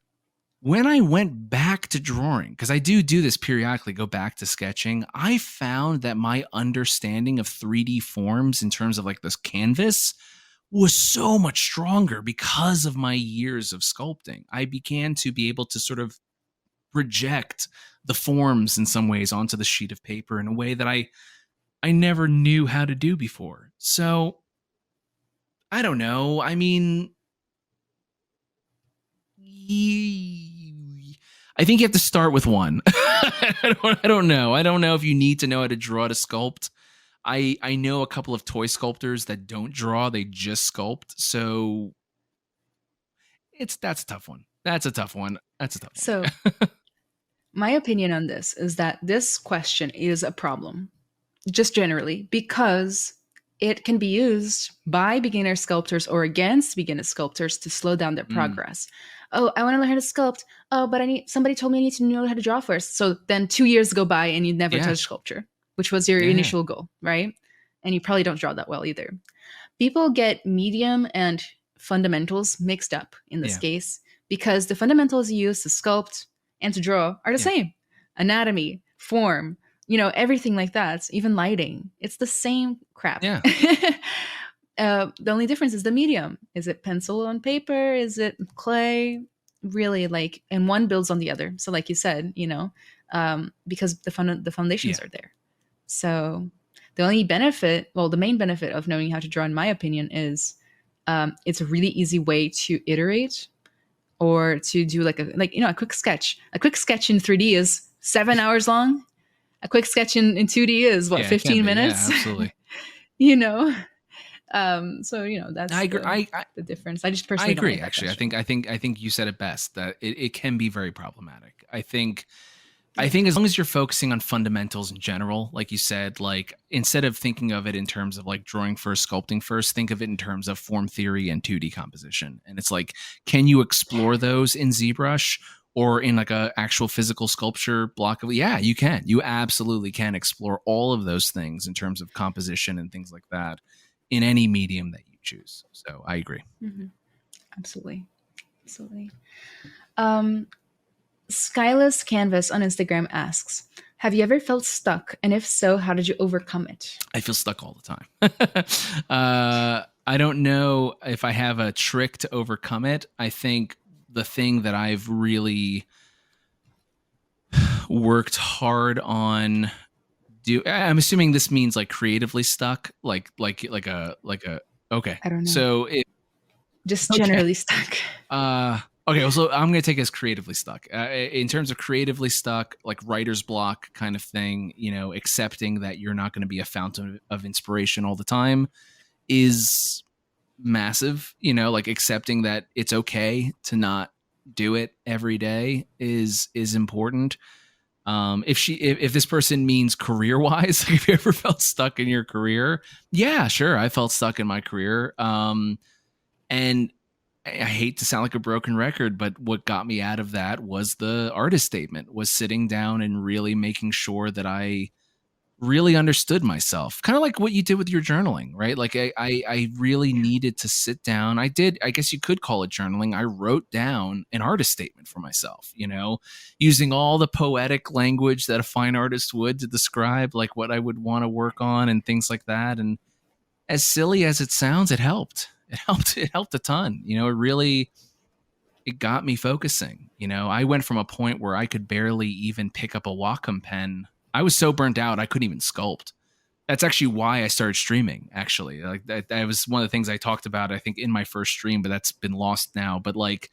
when I went back to drawing, because I do this periodically, go back to sketching, I found that my understanding of 3D forms in terms of like this canvas was so much stronger because of my years of sculpting. I began to be able to sort of project the forms in some ways onto the sheet of paper in a way that I never knew how to do before. So I don't know. I mean, I think you have to start with one. I don't know. I don't know if you need to know how to draw to sculpt. I know a couple of toy sculptors that don't draw, they just sculpt. So that's a tough one. That's a tough one. So, my opinion on this is that this question is a problem, just generally, because it can be used by beginner sculptors or against beginner sculptors to slow down their progress. Oh, I want to learn how to sculpt. Oh, but somebody told me I need to know how to draw first. So then 2 years go by and you never touch sculpture, which was your initial goal, right? And you probably don't draw that well either. People get medium and fundamentals mixed up in this case because the fundamentals you use to sculpt and to draw are the same. Anatomy, form, everything like that, even lighting. It's the same crap. Yeah. The only difference is the medium. Is it pencil on paper? Is it clay? Really, and one builds on the other. So like you said, because the foundations are there. So the only benefit, the main benefit of knowing how to draw, in my opinion, is it's a really easy way to iterate or to do a quick sketch. A quick sketch in 3D is 7 hours long. A quick sketch in 2D is 15 minutes? Yeah, absolutely. So that's I agree. the difference. I just personally agree. Don't like actually, I think you said it best, that it can be very problematic. I think as long as you're focusing on fundamentals in general, like you said, like instead of thinking of it in terms of like drawing first, sculpting first, think of it in terms of form theory and 2D composition. And it's like, can you explore those in ZBrush or in like a actual physical sculpture block of? Yeah, you can. You absolutely can explore all of those things in terms of composition and things like that in any medium that you choose. So I agree. Mm-hmm. Absolutely. Skyless Canvas on Instagram asks, have you ever felt stuck? And if so, how did you overcome it? I feel stuck all the time. I don't know if I have a trick to overcome it. I think the thing that I've really worked hard on I'm assuming this means like creatively stuck, like a okay. I don't know. So just generally stuck. Okay, well, so I'm going to take it as creatively stuck. In terms of creatively stuck, like writer's block kind of thing, accepting that you're not going to be a fountain of inspiration all the time is massive. Like accepting that it's okay to not do it every day is important. If this person means career-wise, have you ever felt stuck in your career? Yeah, sure. I felt stuck in my career. And I hate to sound like a broken record, but what got me out of that was the artist statement, was sitting down and really making sure that I really understood myself. Kind of like what you did with your journaling, right? Like I really needed to sit down. I guess you could call it journaling. I wrote down an artist statement for myself, using all the poetic language that a fine artist would to describe like what I would want to work on and things like that. And as silly as it sounds, it helped. It helped a ton. It got me focusing. I went from a point where I could barely even pick up a Wacom pen. I was so burnt out I couldn't even sculpt. That's actually why I started streaming. Actually, like that was one of the things I talked about, I think, in my first stream, but that's been lost now. But like,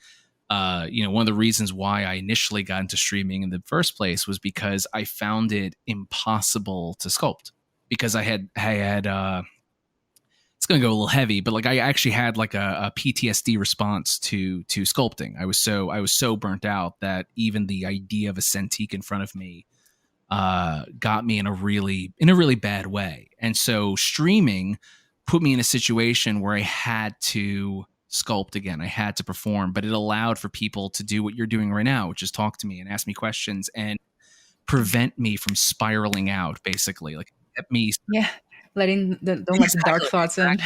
one of the reasons why I initially got into streaming in the first place was because I found it impossible to sculpt because I had it's going to go a little heavy, but like I actually had like a PTSD response to sculpting. I was so burnt out that even the idea of a Cintiq in front of me got me in a really bad way. And so streaming put me in a situation where I had to sculpt again. I had to perform, but it allowed for people to do what you're doing right now, which is talk to me and ask me questions and prevent me from spiraling out, basically. Like, kept me. Yeah. Don't let the dark Exactly, thoughts in.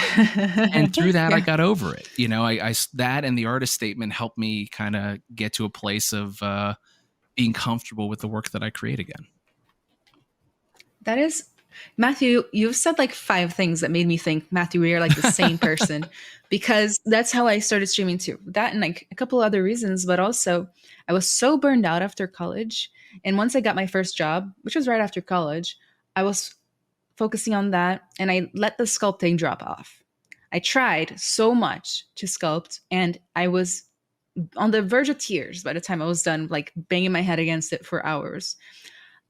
and through that I Yeah. got over it. That and the artist statement helped me kind of get to a place of being comfortable with the work that I create again. That is, Matthew, you've said like five things that made me think, Matthew, we are like the same person, because that's how I started streaming too. That and like a couple other reasons, but also I was so burned out after college. And once I got my first job, which was right after college, I was focusing on that and I let the sculpting drop off. I tried so much to sculpt and I was on the verge of tears by the time I was done, like banging my head against it for hours.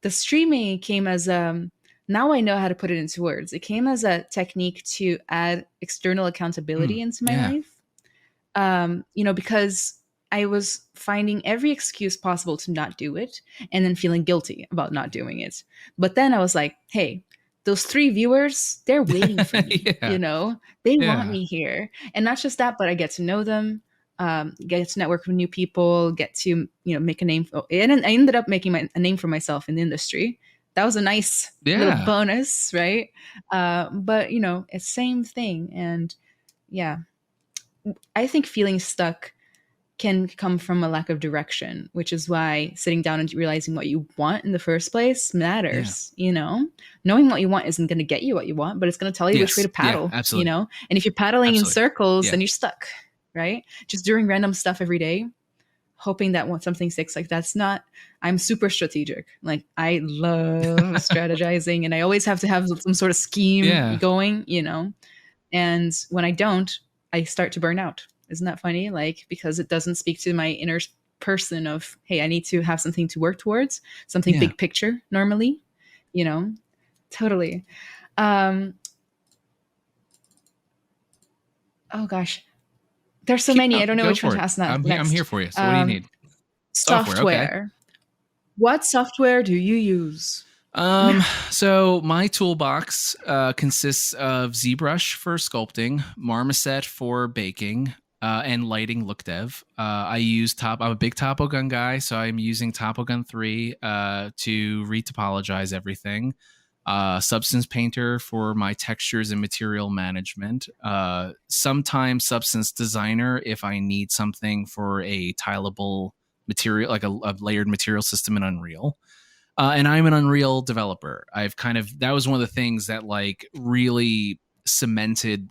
The streaming came as now I know how to put it into words. It came as a technique to add external accountability into my Yeah. life. Because I was finding every excuse possible to not do it and then feeling guilty about not doing it. But then I was like, hey, those 3 viewers, they're waiting for me. Yeah. They want Yeah. me here. And not just that, but I get to know them, get to network with new people, get to, make a name. And I ended up making a name for myself in the industry. That was a nice little Yeah. bonus, right? But, it's same thing. And yeah, I think feeling stuck can come from a lack of direction, which is why sitting down and realizing what you want in the first place Yeah. matters. Knowing what you want isn't going to get you what you want, but it's going to tell you which way Yes. to Yeah. paddle, Absolutely. And if you're paddling in Absolutely. circles, Yeah. then you're stuck, right? Just doing random stuff every day, hoping that something sticks, like that's not. I'm super strategic. Like I love strategizing and I always have to have some sort of scheme Yeah. going, and when I don't, I start to burn out. Isn't that funny? Like, because it doesn't speak to my inner person of, hey, I need to have something to work towards, something Yeah. big picture normally, you know? Totally. Um, oh gosh. There's so many. I don't know Go which one for to it. ask I'm next. here for you. So what do you need? Software. Okay. Software. What software do you use? So my toolbox consists of ZBrush for sculpting, Marmoset for baking, and lighting look dev. I'm a big Topo Gun guy, so I'm using Topo Gun 3 to retopologize everything. Substance Painter for my textures and material management. Sometimes Substance Designer if I need something for a tileable material, like a layered material system in Unreal. And I'm an Unreal developer. That was one of the things that like really cemented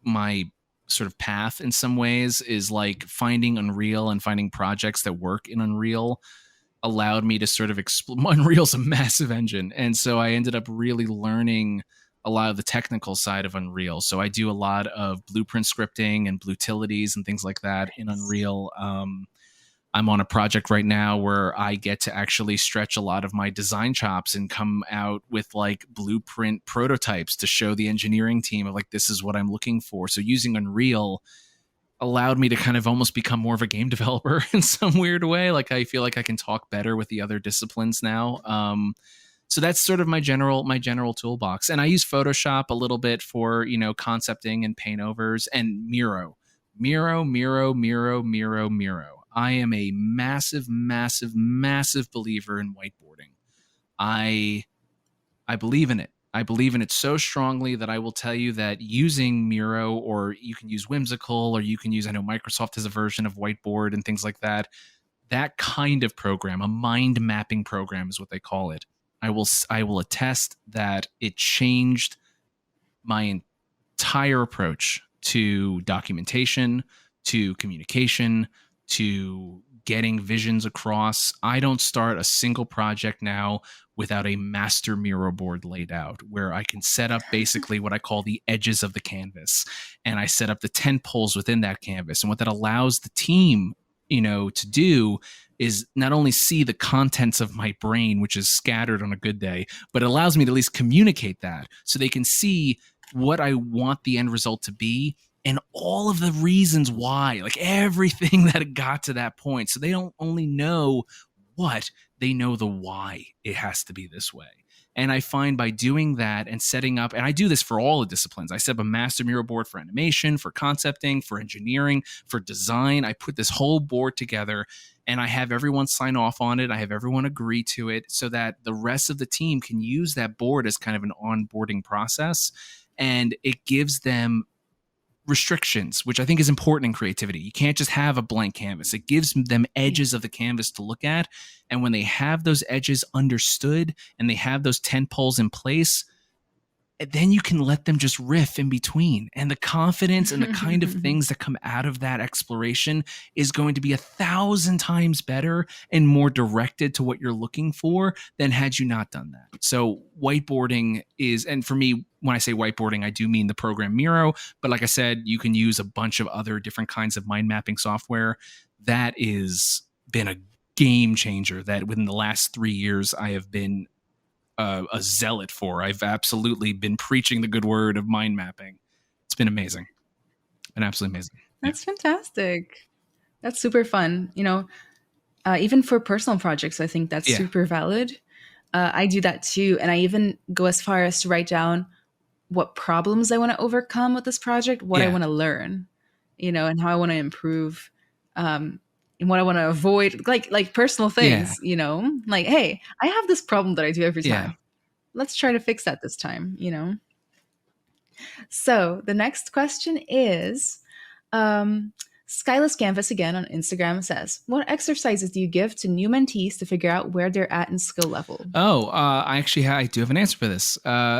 my sort of path in some ways, is like finding Unreal and finding projects that work in Unreal allowed me to sort of explore. Unreal's a massive engine. And so I ended up really learning a lot of the technical side of Unreal. So I do a lot of blueprint scripting and blutilities and things like that in Unreal. I'm on a project right now where I get to actually stretch a lot of my design chops and come out with like blueprint prototypes to show the engineering team of like, this is what I'm looking for. So using Unreal allowed me to kind of almost become more of a game developer in some weird way. Like I feel like I can talk better with the other disciplines now. So that's sort of my general toolbox. And I use Photoshop a little bit for, concepting and paint overs, and Miro. I am a massive, massive, massive believer in whiteboarding. I believe in it. I believe in it so strongly that I will tell you that using Miro, or you can use Whimsical, or you can use, I know Microsoft has a version of Whiteboard and things like that. That kind of program, a mind mapping program is what they call it. I will attest that it changed my entire approach to documentation, to communication, to getting visions across. I don't start a single project now without a master Miro board laid out where I can set up basically what I call the edges of the canvas. And I set up the tent poles within that canvas. And what that allows the team, to do is not only see the contents of my brain, which is scattered on a good day, but it allows me to at least communicate that so they can see what I want the end result to be and all of the reasons why, like everything that got to that point. So they don't only know what, they know the why it has to be this way. And I find by doing that and setting up, and I do this for all the disciplines, I set up a master Miro board for animation, for concepting, for engineering, for design. I put this whole board together and I have everyone sign off on it. I have everyone agree to it so that the rest of the team can use that board as kind of an onboarding process. And it gives them restrictions, which I think is important in creativity. You can't just have a blank canvas. It gives them edges of the canvas to look at. And when they have those edges understood and they have those tent poles in place, then you can let them just riff in between. And the confidence and the kind of things that come out of that exploration is going to be 1,000 times better and more directed to what you're looking for than had you not done that. So whiteboarding is, and for me, when I say whiteboarding, I do mean the program Miro. But like I said, you can use a bunch of other different kinds of mind mapping software. That has been a game changer that within the last 3 years, I have been a zealot for. I've absolutely been preaching the good word of mind mapping. It's been amazing. Been absolutely amazing. That's fantastic. That's super fun. Even for personal projects, I think that's super valid. I do that too. And I even go as far as to write down what problems I want to overcome with this project, what I want to learn, and how I want to improve, and what I want to avoid, like personal things, like, hey, I have this problem that I do every time. Let's try to fix that this time, So the next question is, Skyless Canvas again on Instagram says, what exercises do you give to new mentees to figure out where they're at in skill level? I do have an answer for this.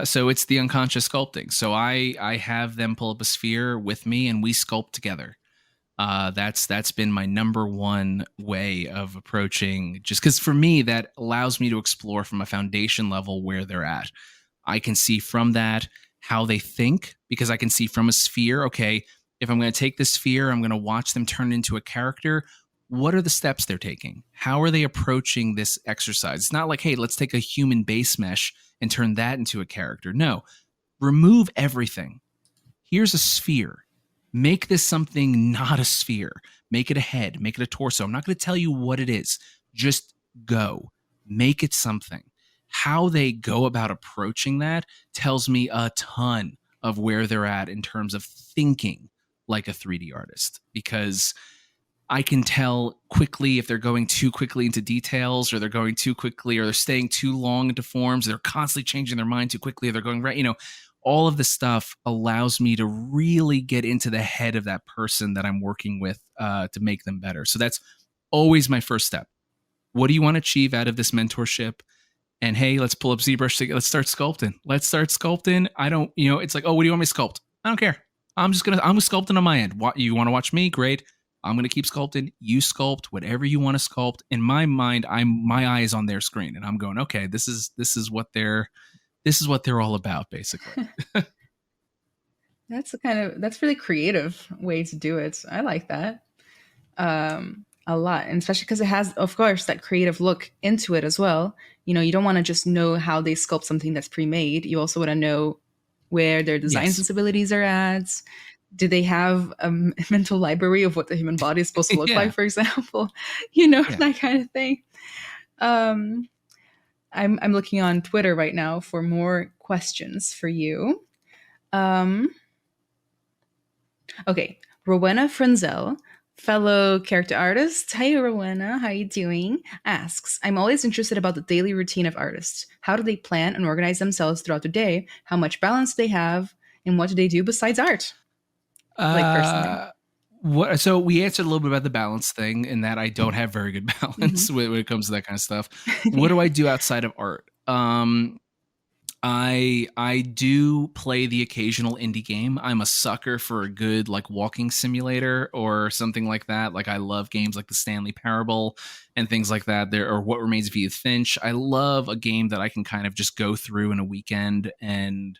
So it's the unconscious sculpting. So I have them pull up a sphere with me and we sculpt together. That's been my number one way of approaching, just because for me, that allows me to explore from a foundation level where they're at. I can see from that how they think, because I can see from a sphere, okay, if I'm going to take this sphere, I'm going to watch them turn into a character. What are the steps they're taking? How are they approaching this exercise? It's not like, hey, let's take a human base mesh and turn that into a character. No, remove everything. Here's a sphere. Make this something not a sphere. Make it a head. Make it a torso. I'm not going to tell you what it is. Just go. Make it something. How they go about approaching that tells me a ton of where they're at in terms of thinking like a 3D artist, because I can tell quickly if they're going too quickly into details, or they're going too quickly, or they're staying too long into forms. They're constantly changing their mind too quickly. Or they're going right, all of this stuff allows me to really get into the head of that person that I'm working with to make them better. So that's always my first step. What do you want to achieve out of this mentorship? And hey, let's pull up ZBrush together. Let's start sculpting. I don't, it's like, oh, what do you want me to sculpt? I don't care. I'm sculpting on my end. What, you want to watch me? Great. I'm going to keep sculpting. You sculpt whatever you want to sculpt. In my mind, my eye is on their screen and I'm going, okay, this is what they're all about, basically. That's really creative way to do it. I like that a lot, and especially because it has, of course, that creative look into it as well. You don't want to just know how they sculpt something that's pre-made. You also want to know where their design sensibilities are at. Do they have a mental library of what the human body is supposed to look like, for example? That kind of thing. I'm looking on Twitter right now for more questions for you. Okay, Rowena Frenzel, fellow character artist. Hi, Rowena. How you doing? Asks, I'm always interested about the daily routine of artists. How do they plan and organize themselves throughout the day? How much balance they have? And what do they do besides art? Personally. So we answered a little bit about the balance thing, in that I don't have very good balance when it comes to that kind of stuff. What do I do outside of art? I do play the occasional indie game. I'm a sucker for a good like walking simulator or something like that. Like I love games like the Stanley Parable and things like that. There or What Remains of Edith Finch. I love a game that I can kind of just go through in a weekend and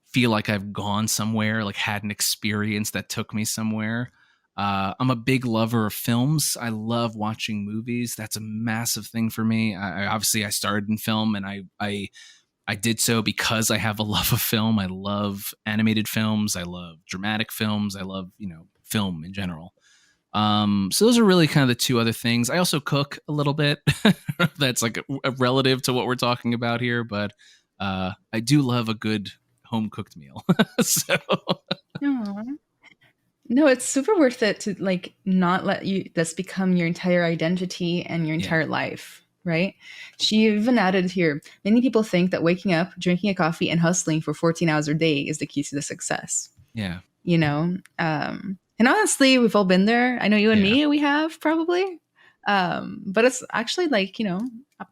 feel like I've gone somewhere, like had an experience that took me somewhere. I'm a big lover of films. I love watching movies. That's a massive thing for me. I started in film, and I did so because I have a love of film. I love animated films. I love dramatic films. I love, film in general. So those are really kind of the two other things. I also cook a little bit. That's like a relative to what we're talking about here, but I do love a good home cooked meal. So Aw. No, it's super worth it to like not let you that's become your entire identity and your yeah, entire life, right? She even added here, many people think that waking up, drinking a coffee, and hustling for 14 hours a day is the key to the success. yeah, You know? And honestly, we've all been there. I know you and yeah, me, we have probably. But it's actually like, a yeah.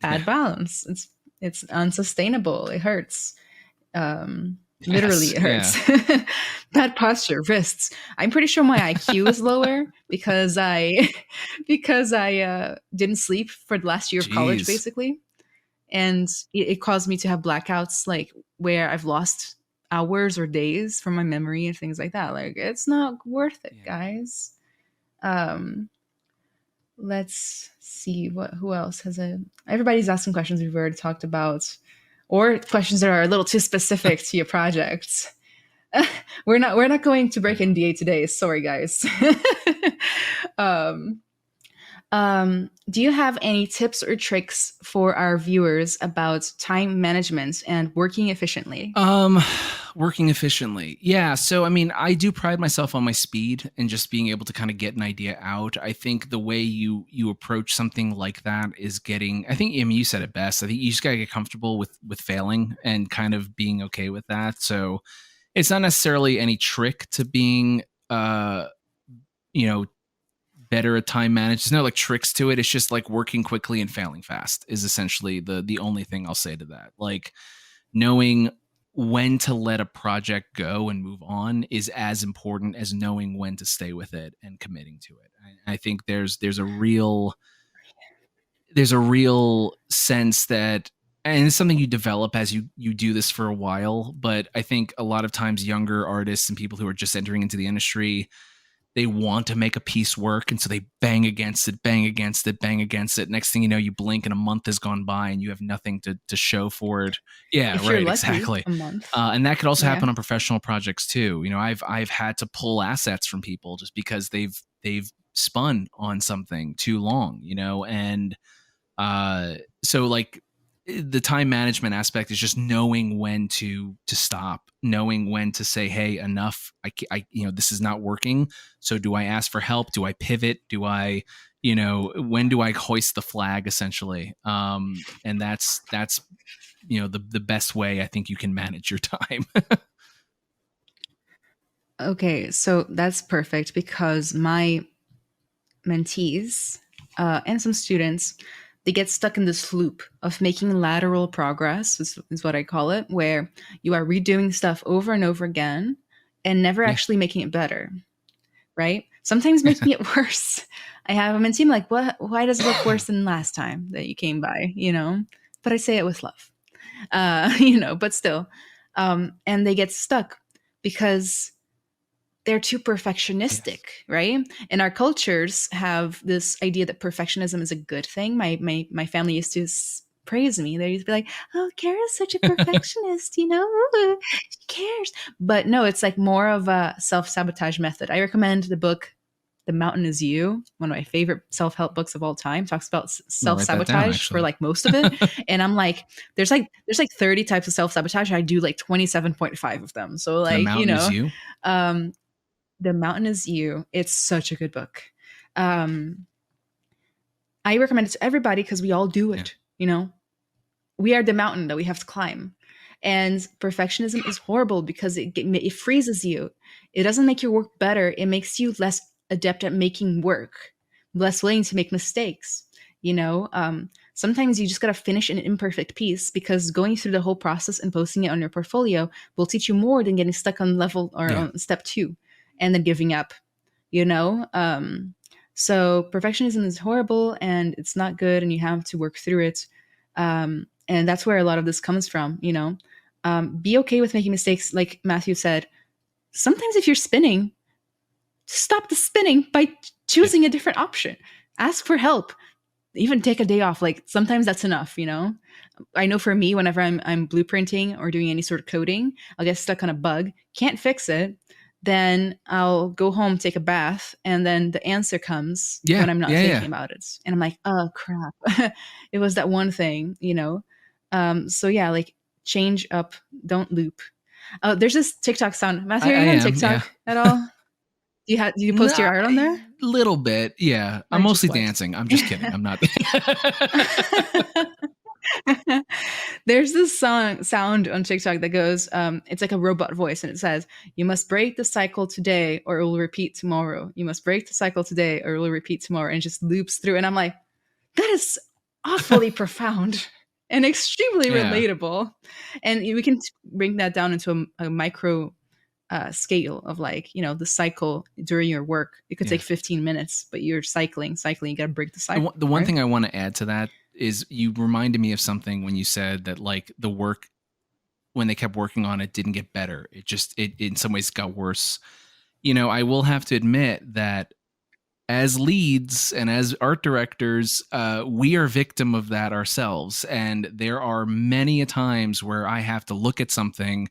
bad balance. It's unsustainable. It hurts. Literally Yes, it yeah. hurts. Bad posture, wrists. I'm pretty sure my IQ is lower because I because I didn't sleep for the last year of college Jeez. basically, and it caused me to have blackouts like where I've lost hours or days from my memory and things like that. Like it's not worth it, Yeah. guys. Um, let's see what who else has a. Everybody's asking questions we've already talked about, or questions that are a little too specific to your projects. We're not going to break Yeah. NDA today. Sorry, guys. um, do you have any tips or tricks for our viewers about time management and working efficiently? Um, Working efficiently. Yeah. So, I mean, I do pride myself on my speed and just being able to kind of get an idea out. I think the way you approach something like that is getting. I think, I mean, you said it best. I think you just gotta get comfortable with failing and kind of being okay with that. So, it's not necessarily any trick to being, you know, better at time management. There's no like tricks to it. It's just like working quickly and failing fast is essentially the only thing I'll say to that. Like knowing when to let a project go and move on is as important as knowing when to stay with it and committing to it. I think there's a real sense that, and it's something you develop as you do this for a while, but I think a lot of times younger artists and people who are just entering into the industry, they want to make a piece work, and so they bang against it, bang against it, bang against it. Next thing you know, you blink and a month has gone by and you have nothing to show for it. Yeah, If you're right, lucky, exactly. a month. And that could also Yeah. happen on professional projects too. I've had to pull assets from people just because they've spun on something too long. And so like the time management aspect is just knowing when to stop, knowing when to say, hey, enough. This is not working. So do I ask for help? Do I pivot? Do I, when do I hoist the flag essentially? And that's the best way I think you can manage your time. Okay, so that's perfect because my mentees and some students, they get stuck in this loop of making lateral progress, is what I call it, where you are redoing stuff over and over again and never Yeah. actually making it better, right? Sometimes making it worse. I have a mentee, I'm like, what? Why does it look worse than last time that you came by? But I say it with love, but still. And they get stuck because they're too perfectionistic, Yes. right? And our cultures have this idea that perfectionism is a good thing. My family used to praise me. They used to be like, "Oh, Kara's such a perfectionist, Ooh, she cares." But no, it's like more of a self-sabotage method. I recommend the book The Mountain Is You, one of my favorite self-help books of all time. Talks about I'm gonna write that down self-sabotage for actually. like most of it. And I'm like, there's like 30 types of self-sabotage. I do like 27.5 of them. So The like, mountain is you. um the Mountain Is You. It's such a good book. Um, I recommend it to everybody because we all do Yeah. it. We are the mountain that we have to climb. And perfectionism is horrible because it freezes you. It doesn't make your work better. It makes you less adept at making work, less willing to make mistakes. Sometimes you just got to finish an imperfect piece, because going through the whole process and posting it on your portfolio will teach you more than getting stuck on level or Yeah. on step 2 and then giving up, you know? So perfectionism is horrible and it's not good, and you have to work through it. And that's where a lot of this comes from, you know? Be okay with making mistakes. Like Matthew said, sometimes if you're spinning, stop the spinning by choosing a different option. Ask for help. Even take a day off. Like sometimes that's enough, you know? I know for me, whenever I'm blueprinting or doing any sort of coding, I'll get stuck on a bug, can't fix it. Then I'll go home, take a bath, and then the answer comes Yeah. when I'm not Yeah. thinking Yeah. about it. And I'm like, oh crap. It was that one thing, you know? So yeah, like change up, don't loop. Oh, there's this TikTok sound. I Matthew, are you on am. Yeah. TikTok at all? Do you post your Nah, art on there? little bit. Yeah. Or I'm just mostly what? dancing. I'm just kidding. I'm not. There's this sound on TikTok that goes, it's like a robot voice, and it says, "You must break the cycle today, or it will repeat tomorrow. You must break the cycle today, or it will repeat tomorrow," and it just loops through. And I'm like, that is awfully profound and extremely Yeah. relatable. And we can bring that down into a micro scale of, like, you know, the cycle during your work. It could Yeah. take 15 minutes, but you're cycling, you got to break the cycle. The one right? thing I want to add to that is you reminded me of something when you said that like the work when they kept working on it didn't get better. It in some ways got worse. You know, I will have to admit that as leads and as art directors, we are victim of that ourselves. And there are many a times where I have to look at something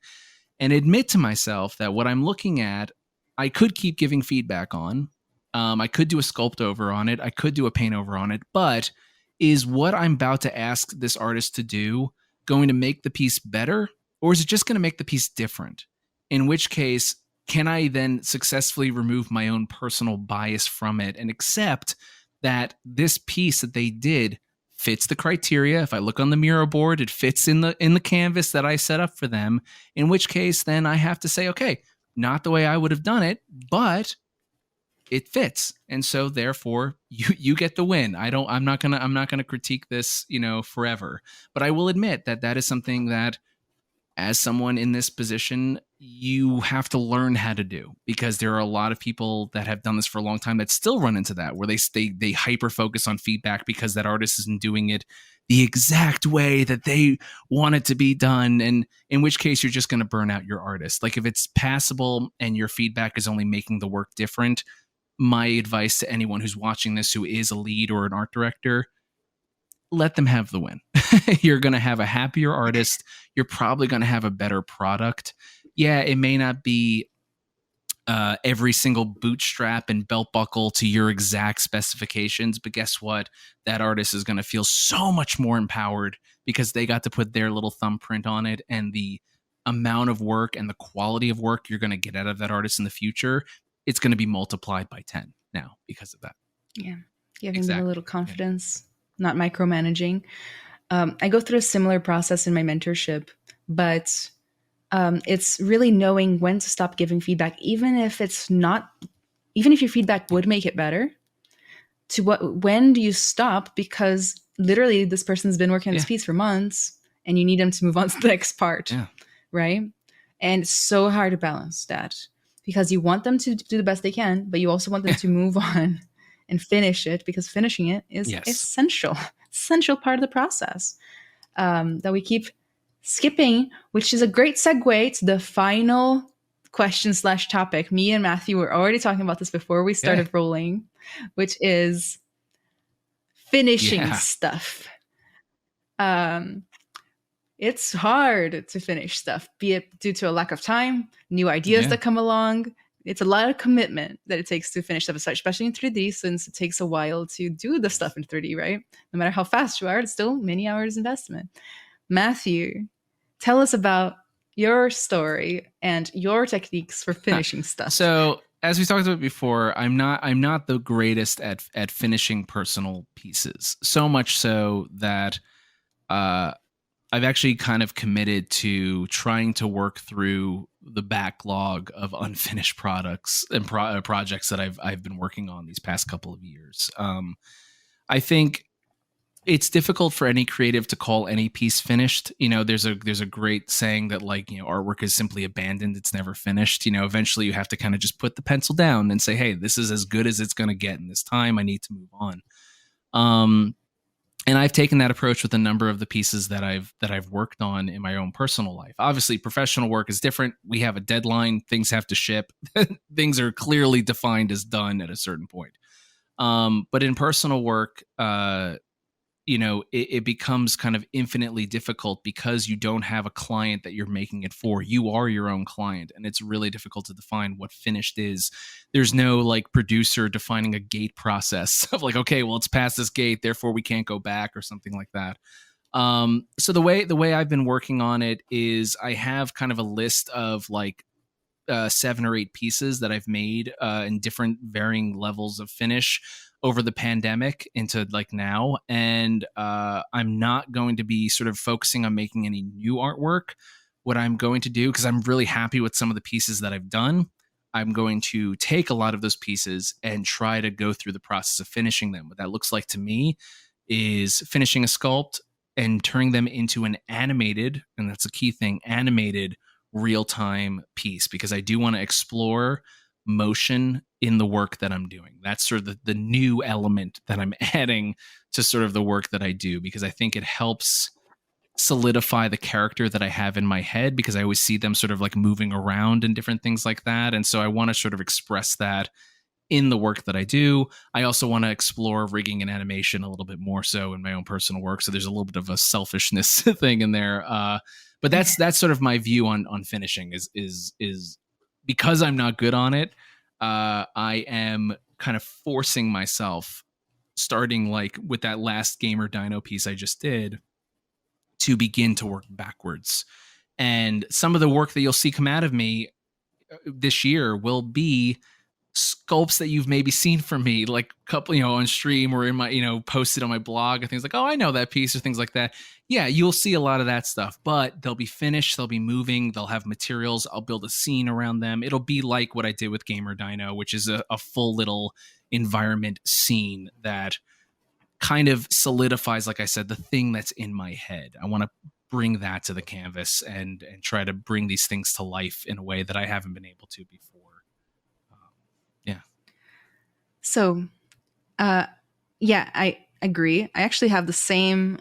and admit to myself that what I'm looking at, I could keep giving feedback on. I could do a sculpt over on it. I could do a paint over on it. But is what I'm about to ask this artist to do going to make the piece better? Or is it just going to make the piece different? In which case, can I then successfully remove my own personal bias from it and accept that this piece that they did fits the criteria? If I look on the Miro board, it fits in the canvas that I set up for them. In which case, then I have to say, okay, not the way I would have done it, but it fits, and so therefore you get the win. I'm not gonna critique this, you know, forever, but I will admit that that is something that as someone in this position, you have to learn how to do, because there are a lot of people that have done this for a long time that still run into that, where they hyper focus on feedback because that artist isn't doing it the exact way that they want it to be done. And in which case you're just going to burn out your artist. Like if it's passable and your feedback is only making the work different, my advice to anyone who's watching this who is a lead or an art director, let them have the win. You're going to have a happier artist. You're probably going to have a better product. Yeah, it may not be every single bootstrap and belt buckle to your exact specifications, but guess what? That artist is going to feel so much more empowered because they got to put their little thumbprint on it, and the amount of work and the quality of work you're going to get out of that artist in the future, it's going to be multiplied by 10 now because of that. Yeah. Giving them a Exactly. little confidence, not micromanaging. I go through a similar process in my mentorship, but it's really knowing when to stop giving feedback, even if your feedback would make it better. When do you stop? Because literally, this person's been working on this Yeah. piece for months, and you need them to move on to the next part, Yeah. right? And it's so hard to balance that, because you want them to do the best they can, but you also want them to move on and finish it, because finishing it is Yes. essential part of the process, that we keep skipping, which is a great segue to the final question/topic. Me and Matthew were already talking about this before we started rolling, which is finishing stuff. It's hard to finish stuff, be it due to a lack of time, new ideas that come along. It's a lot of commitment that it takes to finish stuff, especially in 3D, since it takes a while to do the stuff in 3D, right? No matter how fast you are, it's still many hours investment. Matthew, tell us about your story and your techniques for finishing stuff. So, as we talked about before, I'm not the greatest at finishing personal pieces. So much so that I've actually kind of committed to trying to work through the backlog of unfinished products and projects that I've been working on these past couple of years. I think It's difficult for any creative to call any piece finished. There's a great saying that, like, artwork is simply abandoned. It's never finished. Eventually you have to kind of just put the pencil down and say, hey, this is as good as it's going to get in this time. I need to move on. And I've taken that approach with a number of the pieces that I've worked on in my own personal life. Obviously, professional work is different. We have a deadline. Things have to ship. Things are clearly defined as done at a certain point. But in personal work, it becomes kind of infinitely difficult because you don't have a client that you're making it for. You are your own client, and it's really difficult to define what finished is. There's no like producer defining a gate process of like, okay, well, it's past this gate, therefore we can't go back or something like that. So the way I've been working on it is I have kind of a list of like 7 or 8 pieces that I've made in different varying levels of finish over the pandemic into like now. And I'm not going to be sort of focusing on making any new artwork. What I'm going to do, because I'm really happy with some of the pieces that I've done, I'm going to take a lot of those pieces and try to go through the process of finishing them. What that looks like to me is finishing a sculpt and turning them into an animated, and that's a key thing, animated real-time piece, because I do want to explore motion in the work that I'm doing. That's sort of the new element that I'm adding to sort of the work that I do, because I think it helps solidify the character that I have in my head, because I always see them sort of like moving around and different things like that. And so I want to sort of express that in the work that I do. I also want to explore rigging and animation a little bit more so in my own personal work. So there's a little bit of a selfishness thing in there. But that's sort of my view on finishing is because I'm not good on it. I am kind of forcing myself, starting like with that last Gamer Dino piece I just did, to begin to work backwards. And some of the work that you'll see come out of me this year will be sculpts that you've maybe seen from me, like a couple, on stream or in my, posted on my blog and things like, oh, I know that piece or things like that. Yeah, you'll see a lot of that stuff, but they'll be finished. They'll be moving. They'll have materials. I'll build a scene around them. It'll be like what I did with Gamer Dino, which is a full little environment scene that kind of solidifies, like I said, the thing that's in my head. I want to bring that to the canvas and try to bring these things to life in a way that I haven't been able to before. Yeah. So, yeah, I agree. I actually have the same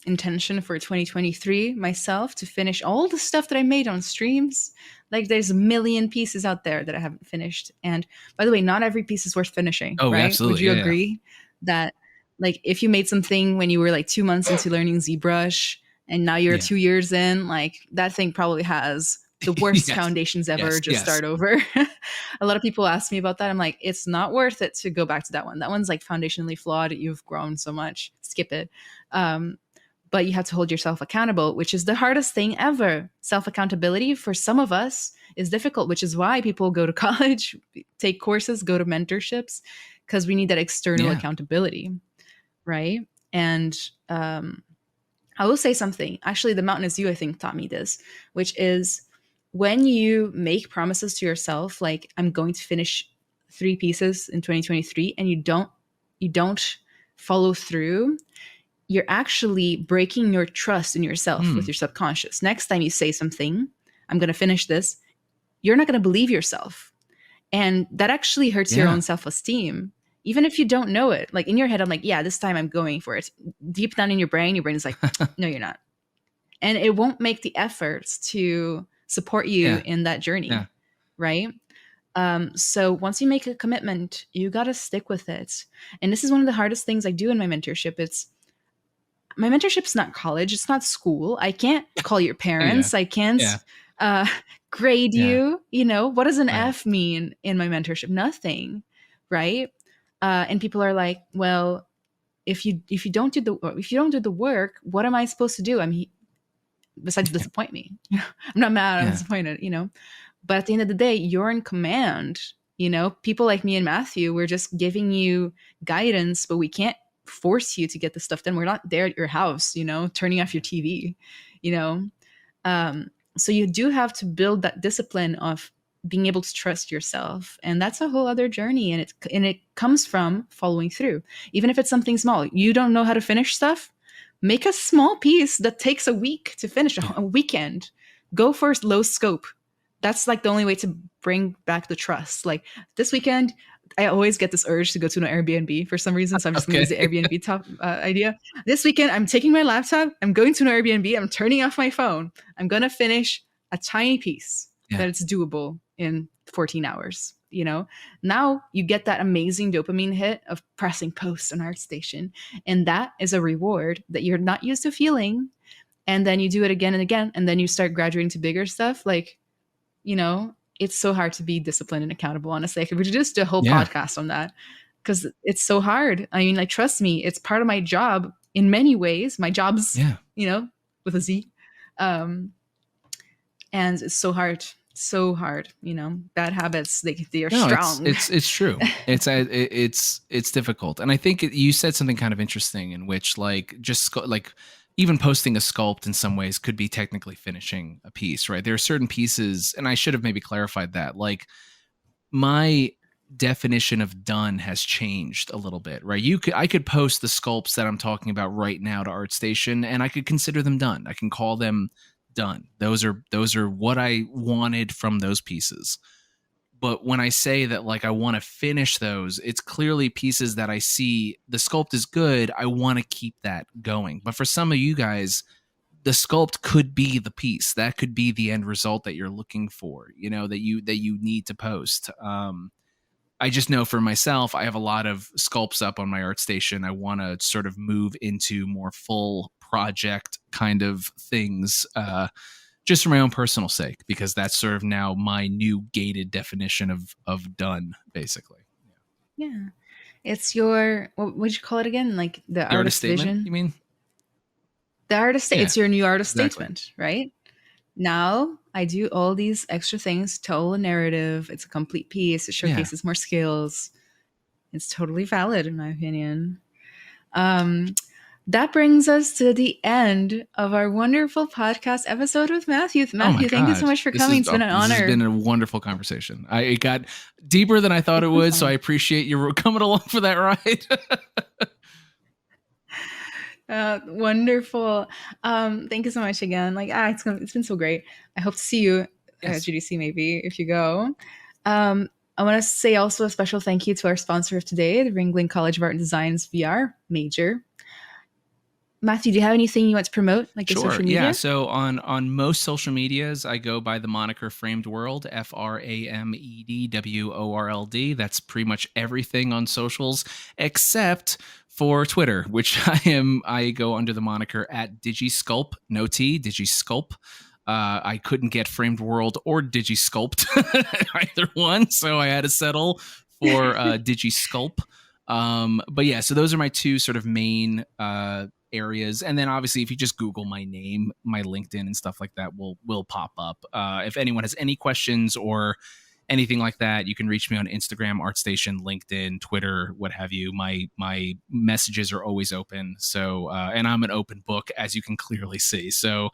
intention for 2023 myself, to finish all the stuff that I made on streams. Like, there's a million pieces out there that I haven't finished. And by the way, not every piece is worth finishing. Oh, right? absolutely. Would you Yeah, agree that, like, if you made something when you were like 2 months into learning ZBrush and now you're Yeah. 2 years in, like, that thing probably has the worst Yes. foundations ever. Yes, Just yes. start over. A lot of people ask me about that. I'm like, it's not worth it to go back to that one. That one's like foundationally flawed. You've grown so much. Skip it. But you have to hold yourself accountable, which is the hardest thing ever. Self-accountability for some of us is difficult, which is why people go to college, take courses, go to mentorships, because we need that external accountability, right? And I will say something. Actually, the Mountain is You, I think, taught me this, which is when you make promises to yourself, like, I'm going to finish 3 pieces in 2023, and you don't follow through, you're actually breaking your trust in yourself with your subconscious. Next time you say something, I'm going to finish this, you're not going to believe yourself. And that actually hurts your own self-esteem. Even if you don't know it, like in your head, I'm like, yeah, this time I'm going for it. Deep down in your brain is like, no, you're not. And it won't make the efforts to support you in that journey. Yeah. Right. So once you make a commitment, you got to stick with it. And this is one of the hardest things I do in my mentorship. My mentorship's not college. It's not school. I can't call your parents. I can't grade you. What does an F mean in my mentorship? Nothing. Right. And people are like, well, if you don't do the work, what am I supposed to do? I mean, besides disappoint me. I'm not mad. I'm disappointed. But at the end of the day, you're in command. People like me and Matthew, we're just giving you guidance, but we can't force you to get the stuff done. We're not there at your house, turning off your TV. So you do have to build that discipline of being able to trust yourself. And that's a whole other journey. And it comes from following through. Even if it's something small, you don't know how to finish stuff, make a small piece that takes a week to finish, Yeah. a weekend. Go for low scope. That's like the only way to bring back the trust. Like this weekend, I always get this urge to go to an Airbnb for some reason. So I'm just going to use Okay. the Airbnb top idea. This weekend, I'm taking my laptop. I'm going to an Airbnb. I'm turning off my phone. I'm going to finish a tiny piece Yeah. that it's doable in 14 hours. You know, now you get that amazing dopamine hit of pressing post on ArtStation. And that is a reward that you're not used to feeling. And then you do it again and again. And then you start graduating to bigger stuff. Like, you know, it's so hard to be disciplined and accountable, honestly. I could just do a whole Yeah. podcast on that because it's so hard. I mean, like, trust me, it's part of my job in many ways. My job's, Yeah. you know, with a Z. And it's so hard, you know, bad habits, they are No, strong. it's true. It's difficult, and I think you said something kind of interesting in which like like even posting a sculpt in some ways could be technically finishing a piece, right? There are certain pieces, and I should have maybe clarified that. Like my definition of done has changed a little bit, right? I could post the sculpts that I'm talking about right now to ArtStation, and I could consider them done. I can call them done. Those are what I wanted from those pieces. But when I say that like I want to finish those, it's clearly pieces that I see the sculpt is good. I want to keep that going. But for some of you guys, the sculpt could be the piece. That could be the end result that you're looking for, you know, that you need to post. I just know for myself, I have a lot of sculpts up on my ArtStation. I want to sort of move into more full project kind of things. Just for my own personal sake, because that's sort of now my new gated definition of done, basically. Yeah. It's your, what would you call it again? Like the The artist artist statement, vision? you mean? The artist, Yeah, it's your new artist exactly. statement, right? Now I do all these extra things, tell a narrative. It's a complete piece. It Yeah. showcases more skills. It's totally valid, in my opinion. Um, that brings us to the end of our wonderful podcast episode with Matthew. Oh my Matthew, thank you so god, much for coming. It's been an this has been honor. a wonderful conversation. It got deeper than I thought it It's been would, so I fun. appreciate you coming along for that ride. Wonderful. Thank you so much again. Like, it's been so great. I hope to see you at Yes, GDC maybe if you go. I want to say also a special thank you to our sponsor of today, the Ringling College of Art and Design's VR major. Matthew, do you have anything you want to promote, like your sure. social Yeah. media? So on most social medias, I go by the moniker Framed World, FRAMEDWORLD. That's pretty much everything on socials except for Twitter, which I go under the moniker at Digisculpt, no T, Digisculpt. I couldn't get Framed World or Digisculpt, either one, so I had to settle for Digisculpt. But yeah, so those are my two sort of main areas, and then obviously if you just Google my name, my LinkedIn and stuff like that will pop up. If anyone has any questions or anything like that, you can reach me on Instagram, ArtStation, LinkedIn, Twitter, what have you. My messages are always open. So and I'm an open book, as you can clearly see. So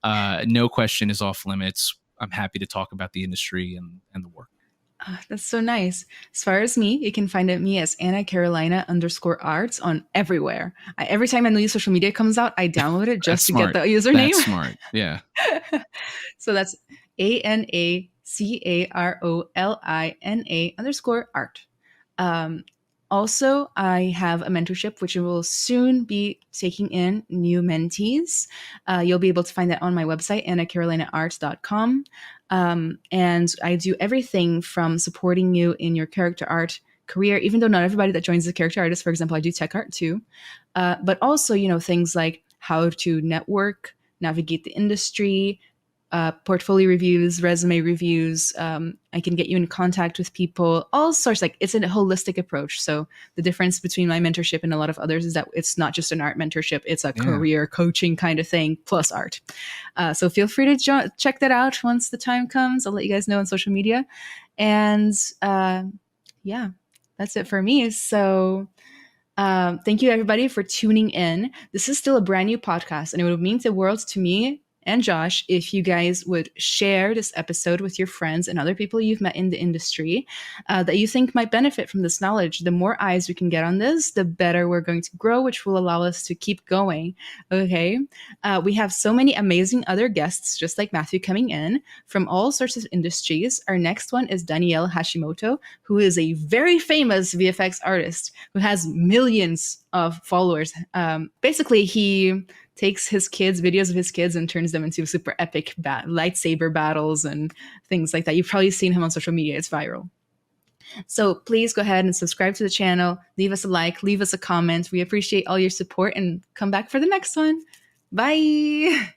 no question is off limits. I'm happy to talk about the industry and the work. That's so nice. As far as me, you can find me as Anna_Carolina_arts on everywhere. Every time a new social media comes out, I download it That's just to get smart. the username. That's smart. Yeah. So that's ANACAROLINA_art. Also, I have a mentorship, which will soon be taking in new mentees. You'll be able to find that on my website, annacarolinaart.com. And I do everything from supporting you in your character art career, even though not everybody that joins is a character artist. For example, I do tech art too. But also, you know, things like how to network, navigate the industry, portfolio reviews, resume reviews. I can get you in contact with people, all sorts. Like, it's a holistic approach. So the difference between my mentorship and a lot of others is that it's not just an art mentorship; it's a career coaching kind of thing plus art. So feel free to check that out once the time comes. I'll let you guys know on social media. And yeah, that's it for me. So thank you everybody for tuning in. This is still a brand new podcast, and it would mean the world to me and Josh if you guys would share this episode with your friends and other people you've met in the industry that you think might benefit from this knowledge. The more eyes we can get on this, the better we're going to grow, which will allow us to keep going. Okay. We have so many amazing other guests, just like Matthew, coming in from all sorts of industries. Our next one is Danielle Hashimoto, who is a very famous VFX artist who has millions of followers. Basically, he takes his kids, videos of his kids, and turns them into super epic lightsaber battles and things like that. You've probably seen him on social media. It's viral. So please go ahead and subscribe to the channel, leave us a like, leave us a comment. We appreciate all your support, and come back for the next one. Bye.